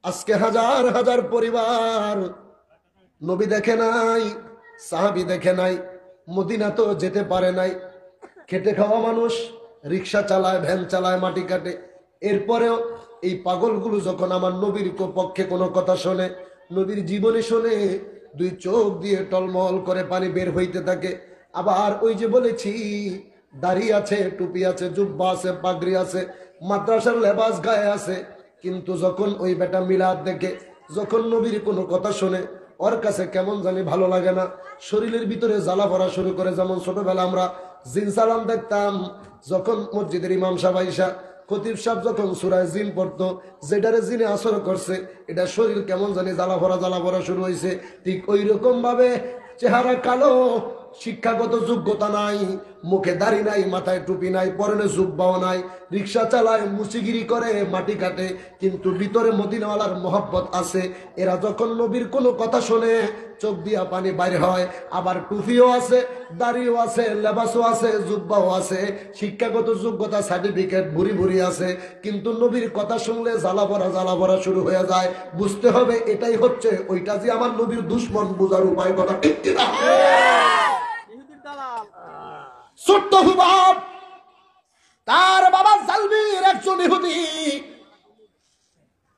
আজকে হাজার হাজার পরিবার নবী দেখে নাই, সাহাবী দেখে নাই, মদিনা তো যেতে পারে নাই। খেটে খাওয়া মানুষ, রিক্সা চালায়, ভ্যান চালায়, মাটি কাটে। এরপরেও এই পাগলগুলো যখন আমার নবীর পক্ষে কোনো কথা শোনে, নবীর জীবনে শোনে, 2 চোখ দিয়ে টলমল করে পানি বের হইতে থাকে। আবার ওই যে বলেছি, দাড়ি আছে, টুপি আছে, জুব্বা আছে, পাগড়ি আছে, মাদ্রাসার লেবাস গায়ে আছে, কিন্তু যখন ওই বেটা মিলাদ দেখে, যখন নবীর কোনো কথা শোনে, ওর কাছে কেমন জানি ভালো লাগে না। শরীরের ভিতরে জ্বালা পড়া শুরু করে। যেমন ছোটবেলা আমরা জিন সালাম দেখতাম, যখন মসজিদের ইমাম সাহেব আইসা, খতিব সাহেব যখন সূরা জিন পড়তো, যেটারে জিনে আসর করছে, এটা শরীর কেমন জানি জ্বালা পড়া শুরু হয়েছে। ঠিক ওই রকম ভাবে চেহারা কালো, শিক্ষাগত যোগ্যতা নাই, মুখে দাড়ি নাই, মাথায় টুপি নাই, পরনে জুব্বাও নাই, রিক্সা চালায়, মুচিগিরি করে, মাটি কাটে, কিন্তু ভিতরে মদিনাওয়ালার মোহাব্বত আছে। এরা যখন নবীর কোনো কথা শোনে, চোখ দিয়া পানি বাইরে হয়। আবার টুপিও আছে, দাড়িও আছে, লেবাসও আছে, জুব্বাও আছে, শিক্ষাগত যোগ্যতা সার্টিফিকেট ভুরি ভুরি আছে, কিন্তু নবীর কথা শুনলে জ্বালা পড়া শুরু হয়ে যায়। বুঝতে হবে এটাই হচ্ছে ওইটা যে আমার নবীর দুশ্মন, বোঝার উপায় কথা ঠিক কিনা? ছোট্ট হুবাব, তার বাবা জালবির একজন ইহুদি।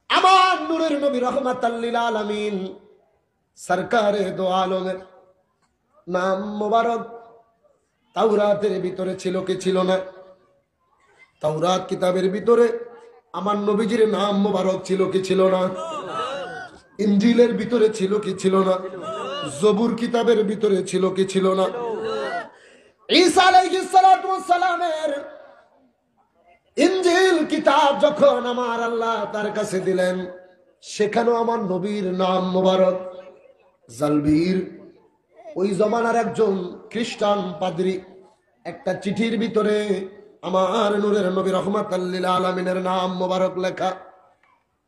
আমার নূরের নবী রাহমাতুল লিল আলামিন সরকারে দো আলমের নাম মোবারক তাওরাতের ভিতরে ছিল কি ছিল না? তাওরাত কিতাবের ভিতরে আমার নবীজির নাম মোবারক ছিল কি ছিল না? ইনজিলের ভিতরে ছিল কি ছিল না? জবুর কিতাবের ভিতরে ছিল কি ছিল না? ঈসা আলাইহিস সালাতু ওয়াস সালামের ইনজিল কিতাব যখন আমার আল্লাহ তার কাছে দিলেন, সেখানেও আমার নবীর নাম মোবারক। জালবির ওই জমানার একজন খ্রিস্টান পাদ্রী, একটা চিঠির ভিতরে আমার নূরের নবী রাহমাতুল লিল আলামিনের নাম মোবারক লেখা।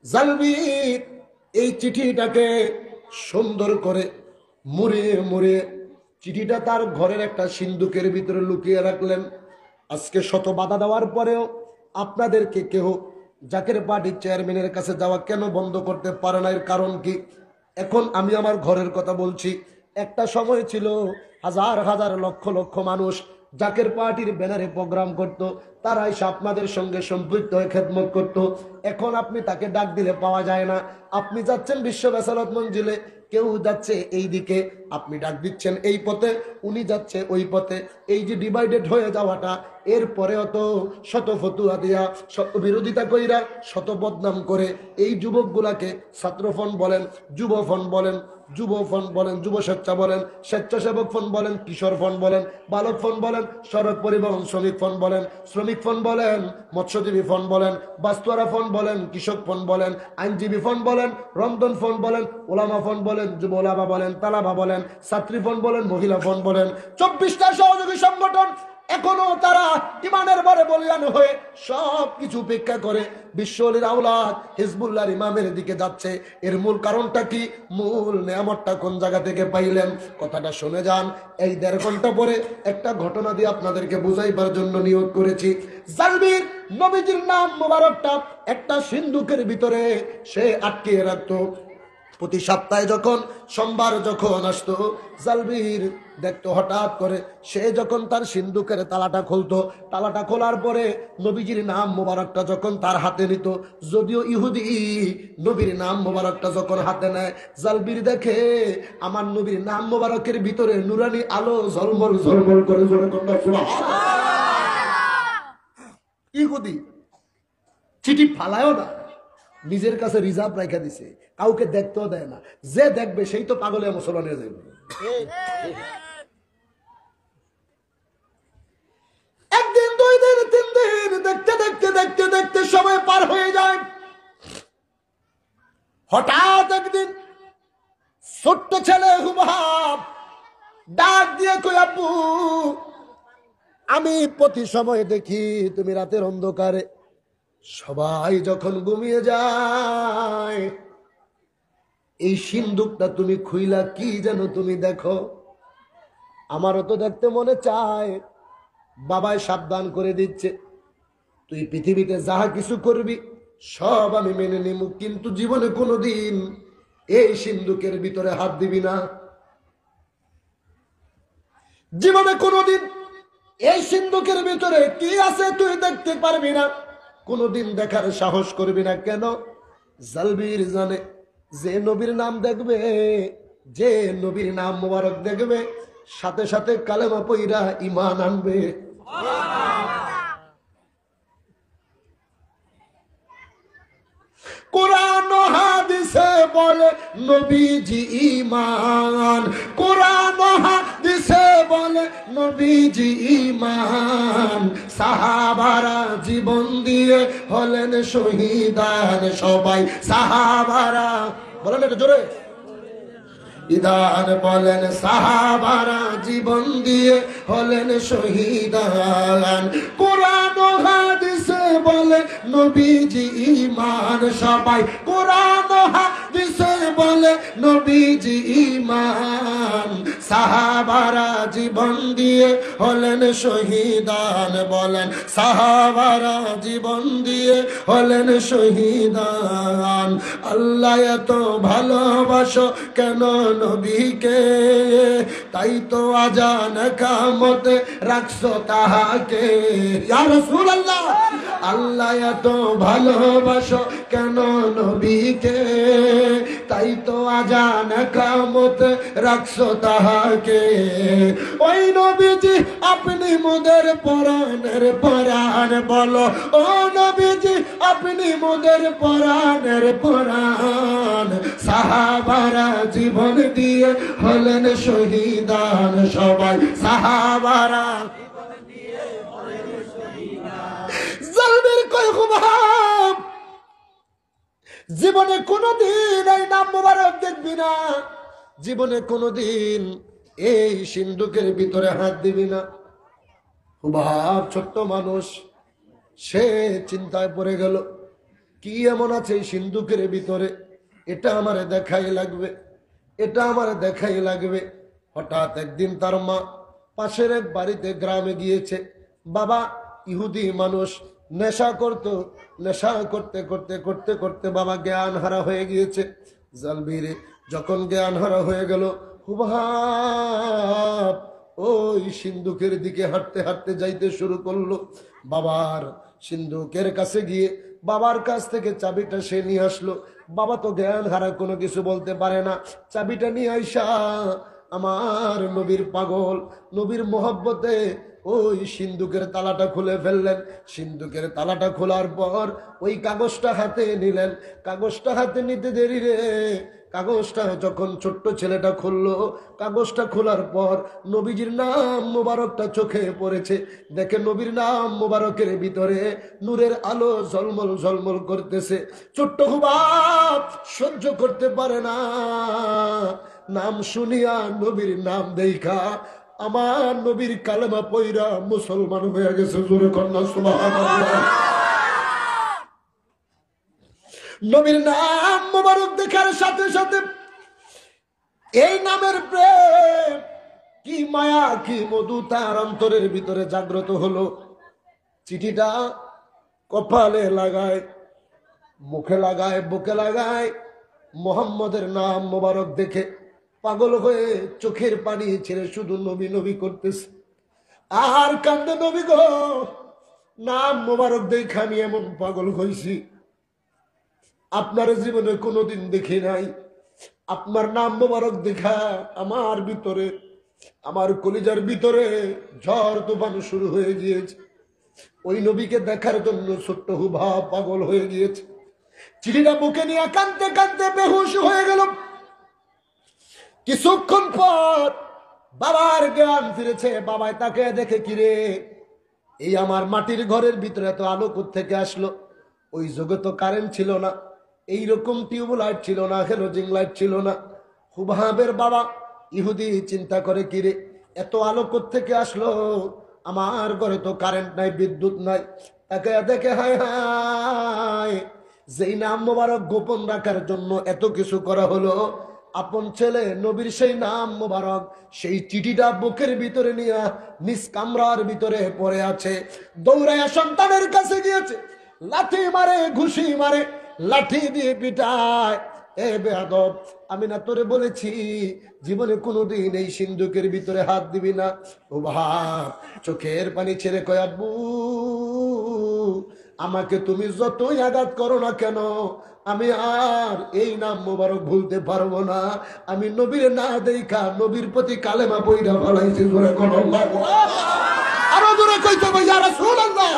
জালবির এই চিঠিটাকে সুন্দর করে মুড়ে চিঠিটা তার ঘরের একটা সিন্দুকের ভিতরে লুকিয়ে রাখলেন। আজকে শত বাধা দেওয়ার পরেও আপনাদেরকে কেউ জাকের পার্টির চেয়ারম্যানের কাছে যাওয়া কেন বন্ধ করতে পারে না? এর কারণ কি? এখন আমি আমার ঘরের কথা বলছি। একটা সময় ছিল হাজার হাজার লক্ষ লক্ষ মানুষ জাকের পার্টির ব্যানারে প্রোগ্রাম করত, তারা এসে আপনাদের সঙ্গে সম্পৃক্ত হয়ে খেদমত করত। এখন আপনি তাকে ডাক দিলে পাওয়া যায় না। আপনি যাচ্ছেন বিশ্ব বেসালত মঞ্জিলে, কেউ যাচ্ছে এই দিকে, আপনি ডাক দিচ্ছেন এই পথে, উনি যাচ্ছে ওই পথে। এই যে ডিভাইডেড হয়ে যাওয়াটা, এরপরেও তো শত ফতুয়া দিয়া, শত বিরোধিতা কইরা, শত বদনাম করে এই যুবকগুলাকে ছাত্র ফ্রন্ট বলেন, যুব ফ্রন্ট বলেন, যুব ফ্রন্ট বলেন, যুব স্বেচ্ছা বলেন, স্বেচ্ছাসেবক ফ্রন্ট বলেন, কিশোর ফ্রন্ট বলেন, বালক ফ্রন্ট বলেন, সড়ক পরিবহন শ্রমিক ফ্রন্ট বলেন, শ্রমিক ফ্রন্ট বলেন, মৎস্যজীবী ফ্রন্ট বলেন, বাস্তুয়ারা ফ্রন্ট বলেন, কৃষক ফ্রন্ট বলেন, আইনজীবী ফ্রন্ট বলেন, রমদন ফ্রন্ট বলেন, ওলামা ফ্রন্ট বলেন, যুব ওলামা বলেন, তালাবা বলেন, ছাত্রী ফ্রন্ট বলেন, মহিলা ফ্রন্ট বলেন, 24টা সহযোগী সংগঠন এখনো তারা ইমানের বরে বলিয়ান হয়ে সবকিছু উপেক্ষা করে বিশ্বলির আওলাদ হিজবুল্লাহর ইমামের দিকে যাচ্ছে। এর মূল কারণটা কি? মূল নেয়ামতটা কোন জায়গা থেকে পাইলেন? কথাটা শুনে যান। এই 1.5 ঘন্টা পরে একটা ঘটনা দিয়ে আপনাদেরকে বুঝাইবার জন্য নিয়োগ করেছি। জালবির নবীজির নাম মোবারকটা একটা সিন্ধুকের ভিতরে সে আটকিয়ে রাখতো। প্রতি সপ্তাহে যখন সোমবার যখন আসতো, জালবির দেখতো হঠাৎ করে সে যখন তার সিন্ধুকের তালাটা খুলতো, তালাটা খোলার পরে নবীজির নাম মোবারকটা যখন তার হাতে নিত, যদিও ইহুদি, নবীর নাম মোবারকটা যখন হাতে নেয়, জালবির দেখে আমার নবীর নাম মোবারকের ভিতরে নুরানি আলো ঝলমল ঝলমল করে জোরে কন্যা ইহুদি চিঠি ফালায়ও না, নিজের কাছে রিজার্ভ রাখা দিছে, কাউকে দেখতেও দেয় না। যে দেখবে সেই তো পাগলে মুসলমান হয়ে যাবে। একদিন, 2 দিন, 3 দিন দেখতে দেখতে দেখতে দেখতে সময় পার হয়ে যায়। হঠাৎ একদিন ছোট্ট ছেলে হুবহাব ডাক দিয়ে কই, আব্বু আমি প্রতি সময় দেখি তুমি রাতের অন্ধকারে সবাই যখন ঘুমিয়ে যায় এই সিন্দুকটা তুমি খুইলা কি যেন তুমি দেখো, আমারও তো দেখতে মনে চায়। বাবাই সাবধান করে দিচ্ছে, তুই পৃথিবীতে যাহা কিছু করবি সব আমি মেনে নিব, কিন্তু জীবনে কোনোদিন এই সিন্দুকের ভিতরে হাত দিবি না, জীবনে কোনোদিন এই সিন্দুকের ভিতরে কি আছে তুই দেখতে পারবি না, কোনোদিন দেখার সাহস করবি না। কেন? জালবির জানে যে নবীর নাম দেখবে, যে নবীর নাম মোবারক দেখবে, সাথে সাথে কালেমা পইরা ঈমান আনবে। কোরআন হাদিসে বলে নবীজি ঈমান, কোরআন হাদিসে বলে নবীজি ঈমান, সাহাবারা জীবন দিয়ে হলেন শহীদান সবাই, সাহাবারা বলেন এটা জোরে, ইদান বলেন সাহাবারা জীবন দিয়ে হলেন শহীদান, কোরআন হাদিসে বলে নবীজি ঈমান সবাই, কোরআন হাদিসে বলে নবীজি ঈমান, সাহাবারা জীবন দিয়ে হলেন শহীদান, বলেন সাহাবারা জীবন দিয়ে হলেন শহীদান। আল্লাহ এত ভালোবাসো কেন নবীকে, তাই তো আজান কামতে রাখছো তাহাকে। ইয়া রাসূলুল্লাহ, আল্লাহ এত ভালোবাসো কেন নবীকে, তাই তো আজান কামতে রাখছো তাহাকে। ওই নবীজি আপনি মোদের পরাণের পরাণ, বলো ও নবীজি আপনি মোদের পরাণের পরাণ, সাহাবারা জীবন দিয়ে হলেন শহীদান সবাই, সাহাবারা জালবির কই হুবহাব জীবনে কোনোদিন এই নাম মোবারক দেখবি না, জীবনে কোনোদিন এই সিন্ধুকের ভিতরে হাত দিবি না। হুবহাব ছোট্ট মানুষ, সে চিন্তায় পড়ে গেল, কি এমন আছে এই সিন্ধুকের ভিতরে, এটা আমারে দেখাই লাগবে, এটা আমারে দেখাই লাগবে। হঠাৎ একদিন তার মা পাশের এক বাড়িতে গ্রামে গিয়েছে। বাবা ইহুদি মানুষ, নেশা করতো, নেশা করতে করতে করতে করতে বাবা জ্ঞান হারা হয়ে গিয়েছে। জালবিরে যখন জ্ঞান হারা হয়ে গেল, হুবহাব ওই সিন্ধুকের দিকে হাঁটতে হাঁটতে যাইতে শুরু করলো। বাবার সিন্ধুকের কাছে গিয়ে বাবার কাছ থেকে চাবিটা সে নিয়ে আসলো। বাবা তো জ্ঞান হারা, কোনো কিছু বলতে পারে না। চাবিটা নিয়ে আইসা আমার নবীর পাগল, নবীর মোহব্বতে ওই সিন্দুকের তালাটা খুলে ফেললেন। সিন্দুকের তালাটা খোলার পর ওই কাগজটা হাতে নিলেন। কাগজটা হাতে নিতে দেরি রে, কাগজটা যখন ছোট্ট ছেলেটা খুললো, কাগজটা খোলার পর নবীজির নাম মোবারকটা চোখে পড়েছে। দেখে নবীর নাম মোবারকের ভিতরে নূরের আলো ঝলমল ঝলমল করতেছে। ছোট্ট হুবাব সহ্য করতে পারে না, নাম শুনিয়া নবীর নাম দেখা আমার নবীর কালেমা পয়রা মুসলমান হয়ে গেছে। জোরে কন্যা সুবহানাল্লাহ। নবীর নাম মোবারক দেখার সাথে সাথে এই নামের প্রেম কি মায়া কি মধু তার অন্তরের ভিতরে জাগ্রত হলো। চিঠিটা কপালে লাগায়, মুখে লাগায়, বুকে লাগায়, মোহাম্মদের নাম মোবারক দেখে পাগল হয়ে চোখের পানি ছেড়ে শুধু নবী নবী করতেছে। আর কান্দে, নবী গো, নাম মোবারক দেখে আমি এমন পাগল হয়েছি আপনার জীবনে কোনোদিন দেখি নাই। আপনার নাম মোবারক দেখা আমার ভিতরে, আমার কলিজার ভিতরে ঝড় তুফান শুরু হয়ে গিয়েছে। ওই নবীকে দেখার জন্য ছোট্ট হুভা পাগল হয়ে গিয়েছে। চিঠিটা বুকে নিয়ে কাঁদতে কাঁদতে বেহুশ হয়ে গেল। কিছুক্ষণ পর বাবার জ্ঞান ফিরেছে। বাবায় তাকে দেখে, কিরে, এই আমার মাটির ঘরের ভিতরে এত আলো কোত্থেকে আসলো? ওই যুগে তো কারেন্ট ছিল না, এইরকম টিউবলাইট ছিল না, হেলোজিং লাইট ছিল না। হুবাবের বাবা ইহুদি চিন্তা করে, কিরে, এত আলো কোত্থেকে আসলো? আমার ঘরে তো কারেন্ট নাই, বিদ্যুৎ নাই। তাকে দেখে, হায় হায়, যেই নাম মোবারক গোপন রাখার জন্য এত কিছু করা হলো, আপন ছেলে নবীর সেই নাম মোবারক, সেই চিঠিটা বুকের ভিতরে নিয়ে নিজ কামরার ভিতরে পড়ে আছে। দৌড়াইয়া সন্তানের কাছে গিয়েছে, লাঠি মারে, ঘুষি মারে, লাঠি দিয়ে পিটায়। এ বেয়াদব, আমি না তোরে বলেছি জীবনে কোনোদিন এই সিন্ধুকের ভিতরে হাত দিবি না? ও ভাব চোখের পানি ছেড়ে কয়, আব্বু, আমাকে তুমি যতই আঘাত করো না কেন, আমি আর এই নাম মোবারক ভুলতে পারবো না। আমি নবীর না দেখা নবীর প্রতি কালেমা বইরা ফলাইছি। জোরে কোন আরো জোরে কইতে হবে, ইয়া রাসূলুল্লাহ।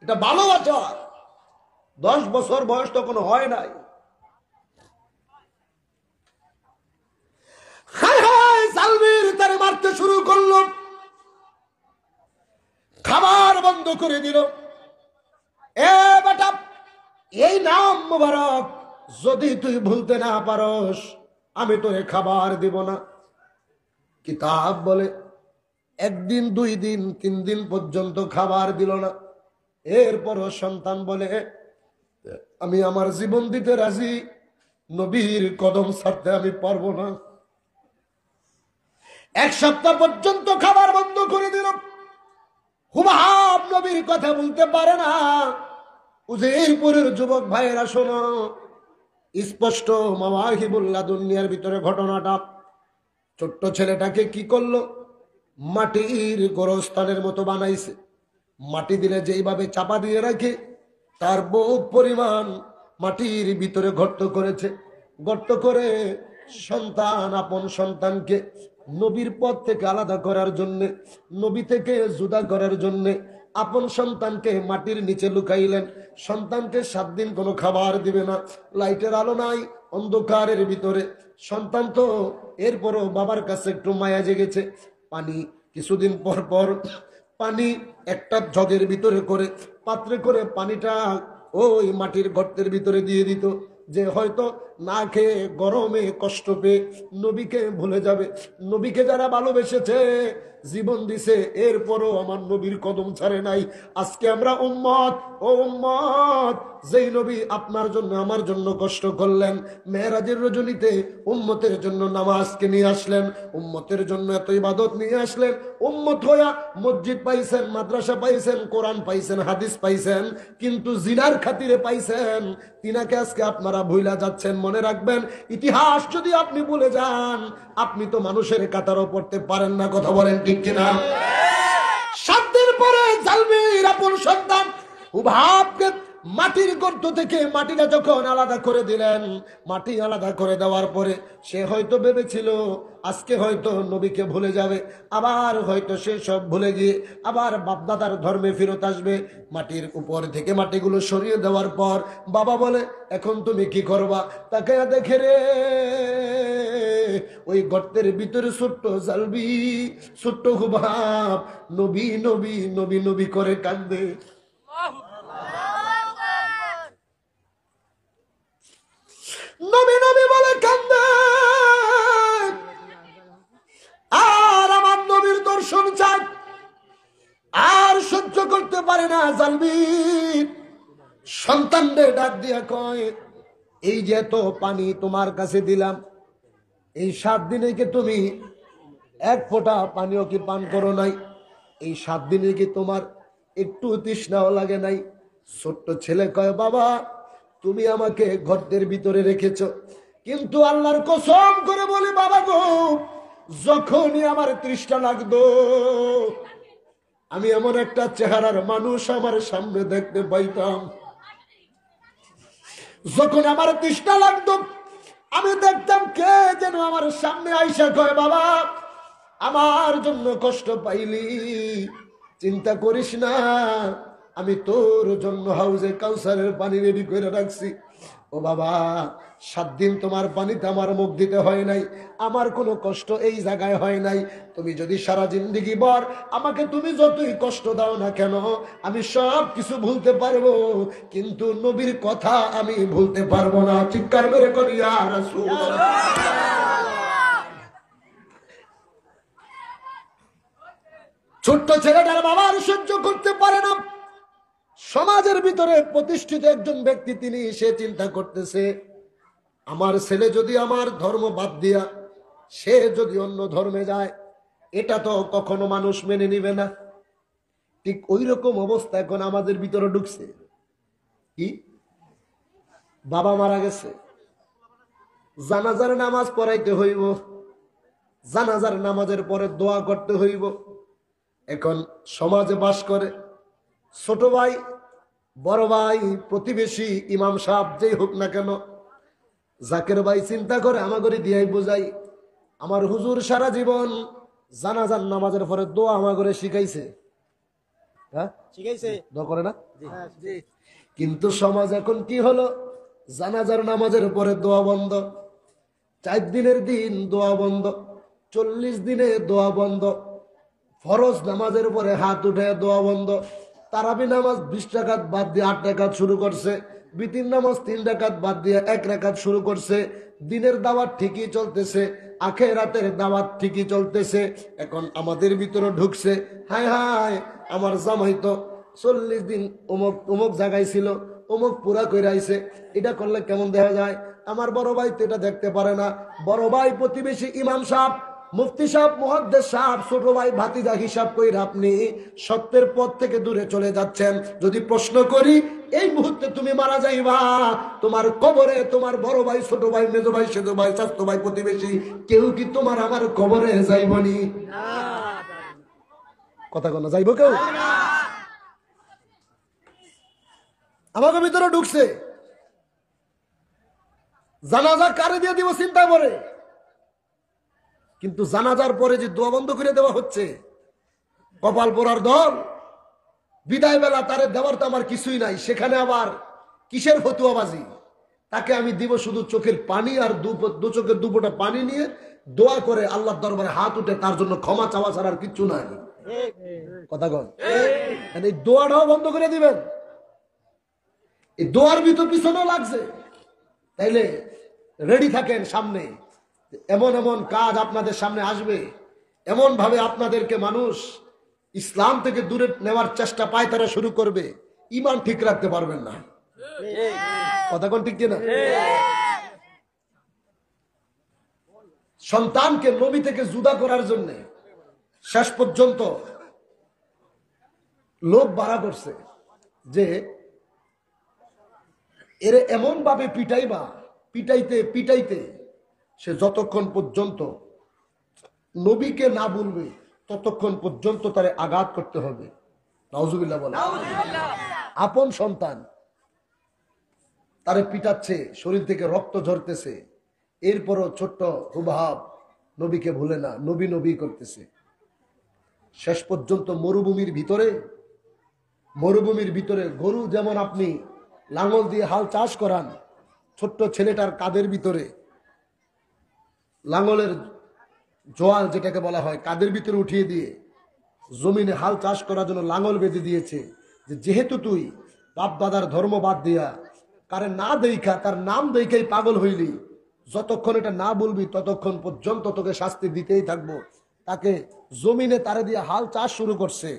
এটা ভালোবাসা। 10 বছর বয়স তখন হয় নাই। হায় হায়, জালবির তারে মারতে শুরু করলো, খাবার বন্ধ করে দিল। এ বেটা, এই নাম মোবারক যদি তুই ভুলতে না পারস, আমি তোরে খাবার দিব না। কিতাব বলে 1 দিন 2 দিন 3 দিন পর্যন্ত খাবার দিল না। এরপরও সন্তান বলে, আমি আমার জীবন দিতে রাজি, নবীর কদম ছাড়তে আমি পারবো না। 1 সপ্তাহ পর্যন্ত খাবার বন্ধ করে দিল। হুবহাব নবীর কথা বলতে পারে না। উজিরপুরের যুবক ভাইয়েরা শোনো, স্পষ্ট মাওয়াহিবুল্লাহ দুনিয়ার ভিতরে ঘটনাটা। ছোট্ট ছেলেটাকে কি করলো? মাটির গোরস্থানের মতো বানাইছে। মাটি দিলে যেইভাবে চাপা দিয়ে রাখে, তার বহুত পরিমাণ মাটির ভিতরে গর্ত করেছে। গর্ত করে সন্তান, আপন সন্তানকে নবীর পথ থেকে আলাদা করার জন্যে, নবী থেকে জুদা করার জন্যে আপন সন্তানকে মাটির নিচে লুকাইলেন। সন্তানকে 7 দিন কোনো খাবার দিবে না, লাইটের আলো নাই, অন্ধকারের ভিতরে। সন্তান তো এরপরও বাবার কাছে একটু মায়া জেগেছে। পানি কিছুদিন পর পর পানি একটা জগের ভিতরে করে, পাত্রে করে পানিটা ওই মাটির গর্তের ভিতরে দিয়ে দিত, যে হয়তো না খেয়ে গরমে কষ্ট পেয়ে নবীকে ভুলে যাবে। নবীকে যারা ভালোবেসেছে, জীবন দিছে, এরপরও আমার নবীর কদম ছাড়ে নাই। আজকে আমরা উম্মত, ও উম্মত, যেই নবী আপনার জন্য আমার জন্য কষ্ট করলেন, মেরাজের রজনীতে উম্মতের জন্য নামাজকে নিয়ে আসলেন, উম্মতের জন্য এত ইবাদত নিয়ে আসলেন, উম্মত হইয়া মসজিদ পাইছেন, মাদ্রাসা পাইছেন, কোরআন পাইছেন, হাদিস পাইছেন, কিন্তু জিনার খাতিরে পাইছেন। তিনাকে আজকে আপনারা ভুলা যাচ্ছেন। মনে রাখবেন, ইতিহাস যদি আপনি ভুলে যান, আপনি তো মানুষের কাতারও পড়তে পারেন না। কথা বলেন ঠিক কিনা? 7 দিন পরে জালবির আপন সন্তান হুবহাবকে মাটির গর্ত থেকে মাটিটা যখন আলাদা করে দিলেন, মাটি আলাদা করে দেওয়ার পরে সে হয়তো ভেবেছিল আজকে হয়তো নবীকে ভুলে যাবে, আবার হয়তো সে সব ভুলে গিয়ে আবার বাপদাদার ধর্মে ফেরত আসবে। মাটির উপর থেকে মাটিগুলো সরিয়ে দেওয়ার পর বাবা বলে, এখন তুমি কি করবা? তাকে দেখে রে ওই গর্তের ভিতরে ছোট্ট জালবি, ছোট্ট হুবাব নবী নবী নবী নবী করে কাঁদবে। নবী নবী বলে কান্দে, আর আমার নবীর দর্শন চায়, আর সহ্য করতে পারে না। জালবি সন্তানদের ডাক দিয়া কয়, এই যে এত পানি তোমার কাছে দিলাম, এই 7 দিনে কি তুমি এক ফোঁটা পানিও কি পান করো নাই? এই 7 দিনে কি তোমার একটু তৃষ্ণাও লাগে নাই? ছোট্ট ছেলে কয়, বাবা তুমি আমাকে গর্তের ভিতরে রেখেছো, কিন্তু আল্লাহর কসম করে বলি বাবা গো, যখনই আমার তৃষ্ণা লাগতো আমি এমন একটা চেহারার মানুষ আমার সামনে দেখতে পাইতাম, যখন আমার তৃষ্ণা লাগতো আমি দেখতাম কে যেন আমার সামনে আইসা কয়, বাবা আমার জন্য কষ্ট পাইলি, চিন্তা করিস না, আমি তোর জন্য হাউজে কাউসারের পানি রেডি করে রাখছি। ও বাবা 7 দিন তোমার পানিতে আমার মুখ দিতে হয় নাই, আমার কোনো কষ্ট এই জায়গায় হয় নাই। তুমি যদি সারা জিন্দেগি ভর আমাকে তুমি যতই কষ্ট দাও না কেন, আমি সব কিছু ভুলতে পারবো, কিন্তু নবীর কথা আমি ভুলতে পারবো না। চিৎকার করে করি ইয়া রাসূলুল্লাহ। ছোট্ট ছেলেটার বাবা আর সহ্য করতে পারে না। সমাজের ভিতরে প্রতিষ্ঠিত একজন ব্যক্তি তিনি, সে চিন্তা করতেছে আমার ছেলে যদি আমার ধর্ম বাদ দিয়া সে যদি অন্য ধর্মে যায়, এটা তো কখনো মানুষ মেনে নিবে না। ঠিক ওই রকম অবস্থা এখন আমাদের ভিতরে ঢুকছে। কি, বাবা মারা গেছে, জানাজার নামাজ পড়াইতে হইব, জানাজার নামাজের পরে দোয়া করতে হইব। এখন সমাজে বাস করে ছোট ভাই, বড় ভাই, প্রতিবেশী, ইমাম সাহেব যেই হোক না কেন, জাকের ভাই চিন্তা করে আমাগরে দিয়াই বোঝাই, আমার হুজুর সারা জীবন জানাজার নামাজের পরে দোয়া আমাগরে শিখাইছে, হ্যাঁ শিখাইছে, দোয়া করে না? কিন্তু সমাজ এখন কি হলো, জানাজার নামাজের পরে দোয়া বন্ধ, 4 দিনের দিন দোয়া বন্ধ, 40 দিনে দোয়া বন্ধ, ফরজ নামাজের পরে হাত উঠে দোয়া বন্ধ, তারাবি নামাজ 20 রাকাত বাদ দিয়ে 8 রাকাত শুরু করছে, বিতির নামাজ 3 রাকাত বাদ দিয়ে 1 রাকাত শুরু করছে। দিনের দাওয়াত ঠিকই চলতেছে, আখিরাতের দাওয়াত ঠিকই চলতেছে। এখন আমাদের ভিতরে ঢুকছে, হায় হায় আমার জামাই তো 40 দিন অমুক অমুক জায়গায় ছিল, অমুক পুরা করে আইছে, এটা করলে কেমন দেখা যায়? আমার বড় ভাই তো এটা দেখতে পারে না। বড় ভাই, প্রতিবেশী, ইমাম সাহেব, মুফতি সাহেব, মুহাদ্দিস সাহেব, ছোট ভাই ভাতিজা হিসাব কইরা আপনি সত্যের পথ থেকে দূরে চলে যাচ্ছেন। যদি প্রশ্ন করি, এই মুহূর্তে তুমি মারা যাইবা, তোমার কবরে তোমার বড় ভাই, ছোট ভাই, মেজো ভাই, সেজো ভাই, চাচতো ভাই, প্রতিবেশী কেউ কি তোমার আমার কবরে যাইবনি? কথা কোন যাইব কেউ? আমাকে ভিতরে ঢুকছে, জানাজা কারে দিয়ে দিব চিন্তা করে, কিন্তু জানাজার পরে যে দোয়া বন্ধ করে দেওয়া হচ্ছে, কপাল পোড়ার দল, বিদায় বেলা তারে দেওয়ার তো আমার কিছুই নাই, সেখানে আবার কিসের ফতুয়াবাজি? তাকে আমি দিব শুধু চোখের পানি, আর দু চোখের দুপোটা পানি নিয়ে দোয়া করে আল্লাহর দরবারে হাত উঠে তার জন্য ক্ষমা চাওয়া ছাড়া আর কিচ্ছু নাই। কথা কন, এই দোয়াটাও বন্ধ করে দিবেন। এই দোয়ার ভিতর পিছনেও লাগছে, তাইলে রেডি থাকেন, সামনে এমন এমন কাজ আপনাদের সামনে আসবে, এমন ভাবে আপনাদেরকে মানুষ ইসলাম থেকে দূরে নেওয়ার চেষ্টা পায় তারা শুরু করবে, ঈমান ঠিক রাখতে পারবেন না। কথা কোন ঠিক কিনা? সন্তানকে নবী থেকে জুদা করার জন্য শেষ পর্যন্ত লোভ বাড়া করছে যে এর এমন ভাবে পিটাইবা, পিটাইতে পিটাইতে সে যতক্ষণ পর্যন্ত নবীকে না বলবে ততক্ষণ পর্যন্ত তারে আঘাত করতে হবে। নাউজুবিল্লাহ বলে। আপন সন্তান তারে পিটাচ্ছে, শরীর থেকে রক্ত ঝরতেছে, এরপরও ছোট্ট হুবহাব নবীকে ভুলে না, নবী নবী করতেছে। শেষ পর্যন্ত মরুভূমির ভিতরে গরু যেমন আপনি লাঙল দিয়ে হাল চাষ করান, ছোট্ট ছেলেটার কাঁধের ভিতরে লাঙলের জোয়াল যেটাকে বলা হয় কাঁধের ভিতরে উঠিয়ে দিয়ে জমিনে হাল চাষ করার জন্য লাঙল বেঁধে দিয়েছে, যে যেহেতু তুই বাপ দাদার ধর্ম বাদ দিয়া কারে না দেখা তার নাম দেখাই পাগল হইলি, যতক্ষণ এটা না বলবি ততক্ষণ পর্যন্ত তোকে শাস্তি দিতেই থাকবো। তাকে জমিনে তারে দিয়ে হাল চাষ শুরু করছে।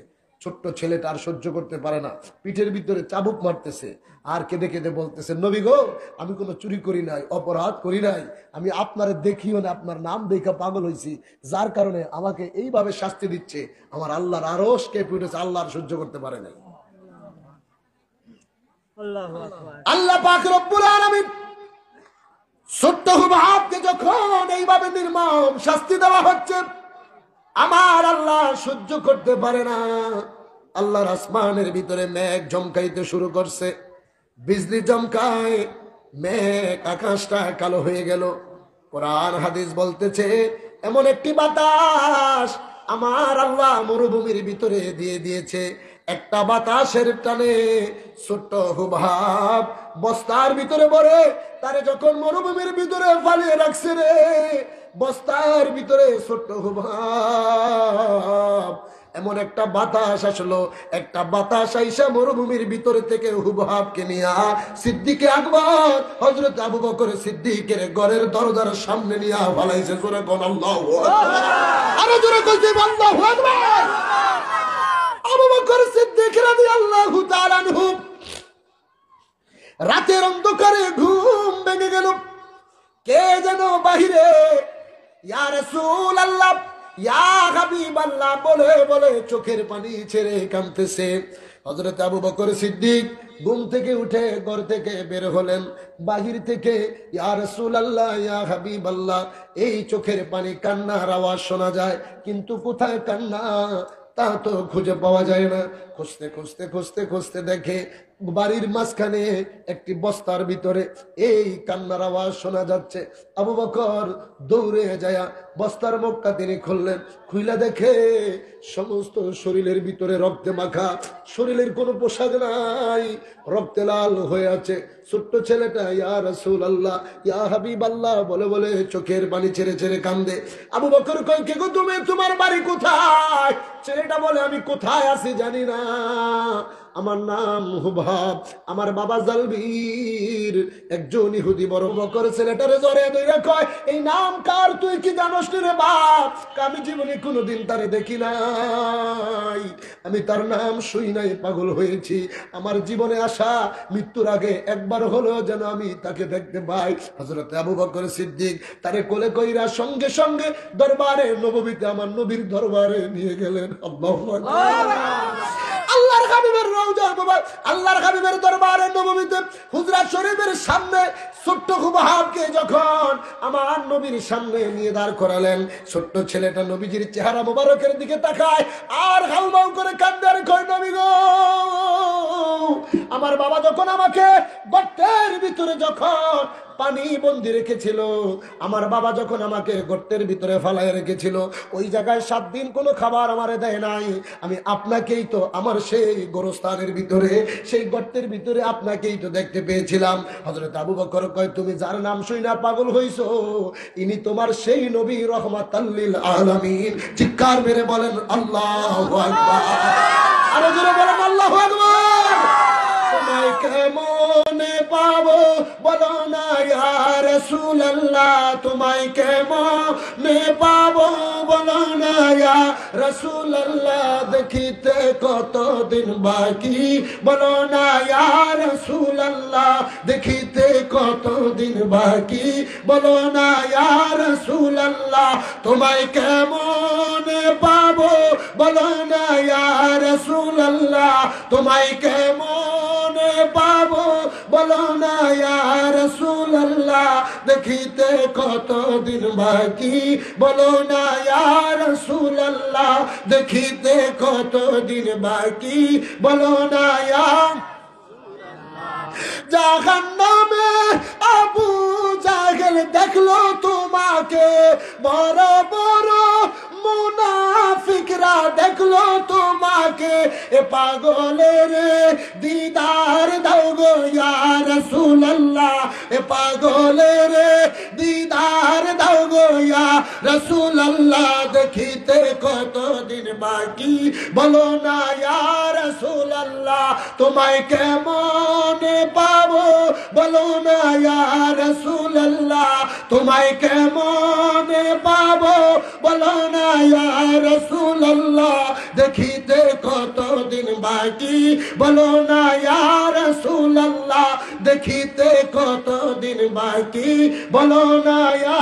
ছোট্ট ছেলেটা আর সহ্য করতে পারে না, পিঠের ভিতরে চাবুক মারতেছে আর কেঁদে কেঁদে বলতেছে, নবী গো, আমি কোনো চুরি করি নাই, অপরাধ করি নাই, আমি আপনারে দেখিও না, আপনার নাম দেখা পাগল হয়েছি, যার কারণে আমাকে এইভাবে শাস্তি দিচ্ছে। আমার আল্লাহর আরশ কেঁপে উঠেছে, আল্লাহ আর সহ্য করতে পারে নাই। আল্লাহ পাক রব্বুল আলামিন ছোট্ট হুবহাবকে যখন এইভাবে নির্মম শাস্তি দেওয়া হচ্ছে, আমার আল্লাহ সহ্য করতে পারে না। আল্লাহর আসমানের ভিতরে মেঘ জমকাইতে শুরু করছে, বিজলি জমকায়, মেঘ আকাশটা কালো হয়ে গেল। কোরআন হাদিস বলতেছে এমন একটি বাতাস আমার আল্লাহ মরুভূমির ভিতরে দিয়ে দিয়েছে। একটা বাতাসের টানে ছোট্ট হুবহাব বস্তার ভিতরে ভরে তারে যখন মরুভূমির ভিতরে ফালিয়ে রাখছে রে, বস্তার ভিতরে ছোট্ট হুবহাব, এমন একটা বাতাস আসলো, একটা বাতাস আইসা মরুভূমির ভিতরে থেকে হুবহাবকে নিয়া সিদ্দিকে আকবর হযরত আবু বকর সিদ্দিকের ঘরের দরজার সামনে নিয়া ফালাইছে। জোরে কোন আল্লাহু আকবার, আরো জোরে কইতে আল্লাহু আকবার। আবু বকর সিদ্দিক রাদিয়াল্লাহু তাআলা আনহু রাতের অন্ধকারে ঘুম ভেঙে গেল। কে যেন বাহিরে ইয়া রাসূলুল্লাহ, ইয়া হাবিবাল্লাহ বলে বলে চোখের পানি ছেড়ে কাঁদতেছে। হযরত আবু বকর সিদ্দিক ঘুম থেকে উঠে ঘর থেকে বের হলেন। বাহির থেকে ইয়া রাসূলুল্লাহ, ইয়া হাবিবাল্লাহ, এই চোখের পানি কান্নার আওয়াজ শোনা যায়, কিন্তু কোথায় কান্না তা তো খুঁজে পাওয়া যায় না। খুঁজতে খুঁজতে খুঁজতে খুঁজতে দেখে বাড়ির মাঝখানে একটি বস্তার ভিতরে এই কান্নার আওয়াজ শোনা যাচ্ছে। আবু বকর দৌড়ে যায় বস্তার মুখটা তিনি খুললেন, খুইলা দেখে সমস্ত শরীরের ভিতরে রক্তে মাখা, শরীরের কোনো পোশাক নাই, রক্তে লাল হয়ে আছে। ছোট্ট ছেলেটা ইয়া রাসূলুল্লাহ, ইয়া হাবিবাল্লাহ বলে বলে চোখের পানি ছেড়ে ছেড়ে কান্দে। আবু বকর কয়, কে গো তুমি, তোমার বাড়ি কোথায়? ছেলেটা বলে, আমি কোথায় আছি জানি না, আমার নাম হুবহাব, আমার বাবা জালবির একজন ইহুদি বড়। বকর ছেলেটারে জড়িয়ে ধরে কয়, এই নাম কার, তুই কি জানোস রে বাপ? আমি জীবনে কোনোদিন তারে দেখি নাই, আমি তার নাম শুই নাই, পাগল হয়েছি। আমার জীবনে আসা মৃত্যুর আগে একবার হলো যেন আমি তাকে দেখতে পাই। হযরত আবু বকর সিদ্দিক তারে কোলে কইরা সঙ্গে সঙ্গে দরবারে নববীতে, আমার নবীর দরবারে নিয়ে গেলেন। আল্লাহু আকবার। আল্লাহর হাবিবের রওজা মুবারক, আল্লাহর হাবিবের দরবারে নববীতে হুজরা শরীফের সামনে ছোট্ট হুবহাবকে যখন আমার নবীর সামনে নিয়ে দাঁড় করালেন, ছোট্ট ছেলেটা নবীজির চেহারা মুবারকের দিকে তাকায় আর হাউমাউ করে কাঁদে আর কয়, নবী গো, আমার বাবা যখন আমাকে গর্তের ভিতরে যখন পানি বন্দি রেখেছিল, আমার বাবা যখন আমাকে গর্তের ভিতরে ফালায় রেখেছিল, ওই জায়গায় 7 দিন কোনো খাবার আমারে দেয় নাই। আমি আপনাকেই তো আমার সেই গোরস্থানের ভিতরে, সেই গর্তের ভিতরে আপনাকেই তো দেখতে পেয়েছিলাম। হযরত আবু বকর কয়, তুমি যার নাম শুইনা পাগল হইছো, ইনি তোমার সেই নবী রহমাতাল লিল আলামিন। চিৎকার মেরে বলেন আল্লাহু আকবার, আরো জোরে বলেন আল্লাহু আকবার। তোমায় কেমনে পাবো বলো না ইয়া রাসূলুল্লাহ, তোমায় কেমনে পাবো বলো না ইয়া রাসূলুল্লাহ, দেখিতে কতদিন বাকি বলো না ইয়া রাসূলুল্লাহ, দেখিতে কতদিন বাকি বলো না ইয়া রাসূলুল্লাহ, তোমায় কেমনে পাবো বলো না ইয়া রাসূলুল্লাহ, তোমায় কেমনে পাবো বলো না ইয়া রাসূলুল্লাহ, দেখিতে কতদিন বাকি বলো না ইয়া রাসূলুল্লাহ, দেখিতে কতদিন বাকি বলো না ইয়া। জাহান্নামে আবু জাহেল দেখলো তোমাকে, বড় বড় মুনাফিকরা দেখলো তোমাকে, এ পাগলের দিদার দাও গো ইয়া রাসূলুল্লাহ, এ পাগলের দিদার দাও গো ইয়া রাসূলুল্লাহ, দেখিতে কতদিন বাকি বলো না ইয়া রাসূলুল্লাহ, তোমায় কেমন পাবো বলো না ইয়া রাসূলুল্লাহ, তোমায় কেমন পাবো বলো না ইয়া রাসূলুল্লাহ, দেখিতে কতদিন বাকি বলো না ইয়া রাসূলুল্লাহ, দেখিতে কতদিন বাকি বলো না ইয়া।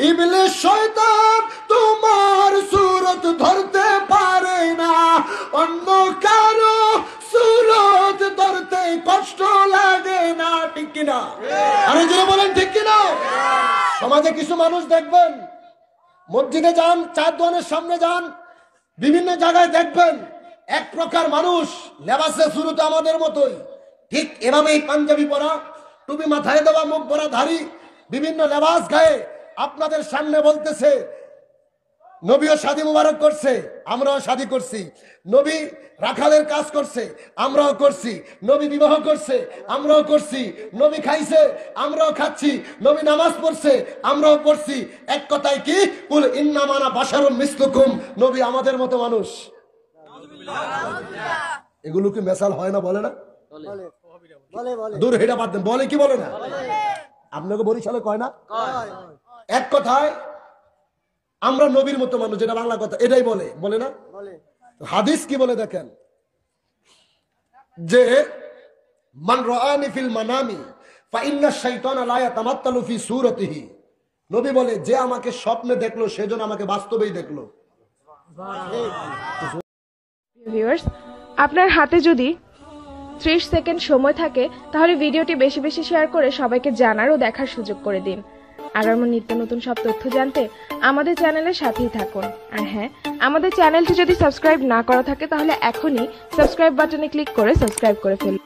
ইবলিস শয়তান তোমার সুরত ধরতে পারে না, অন্য কারো সুরত ধরতে কষ্ট লাগে না, ঠিক কিনা? আরে যারা বলেন ঠিক কিনা? সমাজে কিছু মানুষ দেখবেন, মসজিদে যান, চার দোকানের সামনে যান, বিভিন্ন জায়গায় দেখবেন এক প্রকার মানুষ, লেবাসে শুরুতে আমাদের মতোই, ঠিক এভাবেই পাঞ্জাবি পরা, টুপি মাথায় দেওয়া, মুখ ভরা ধারী, বিভিন্ন লেবাস গায়ে আপনাদের সামনে বলতেছে নবীও শাদী মুবারক করছে, আমরাও শাদী করছি, নবী রাখালের কাজ করছে, আমরাও করছি, নবী বিবাহ করছে, আমরাও করছি, নবী খাইছে, আমরাও খাচ্ছি, নবী নামাজ পড়ছে, আমরাও পড়ছি। এক কথায় কি, কুল ইন্নামা আনা বাশারুম মিসলুকুম, নবী আমাদের মতো মানুষ। এগুলো কি মেসাল হয় না? বলে না? দূর হেটা বাদ দেন, বলে কি বলে না? আপনাকে বরিশালে কয় না? এক কথায় আমরা নবীর মতো মানুষ, যেটা বাংলা কথা, এটাই বলে, বলে না? হাদিস কি বলে দেখেন, যে মান রাআনি ফিল মানামি ফা ইন্না শাইতানা লা ইয়াতামাত্তালু ফি সূরাতিহি, নবী বলে যে আমাকে স্বপ্নে দেখলো সেজন্য আমাকে বাস্তবেই দেখলো। ভিউয়ার্স, আপনার হাতে যদি 30 সেকেন্ড সময় থাকে তাহলে ভিডিওটি বেশি বেশি শেয়ার করে সবাইকে জানার ও দেখার সুযোগ করে দিন। আগামী নিত্য নতুন সব তথ্য জানতে আমাদের চ্যানেলের সাথেই থাকুন। আর হ্যাঁ, আমাদের চ্যানেলটি যদি সাবস্ক্রাইব না করা থাকে তাহলে এখনই সাবস্ক্রাইব বাটনে ক্লিক করে সাবস্ক্রাইব করে ফেলুন।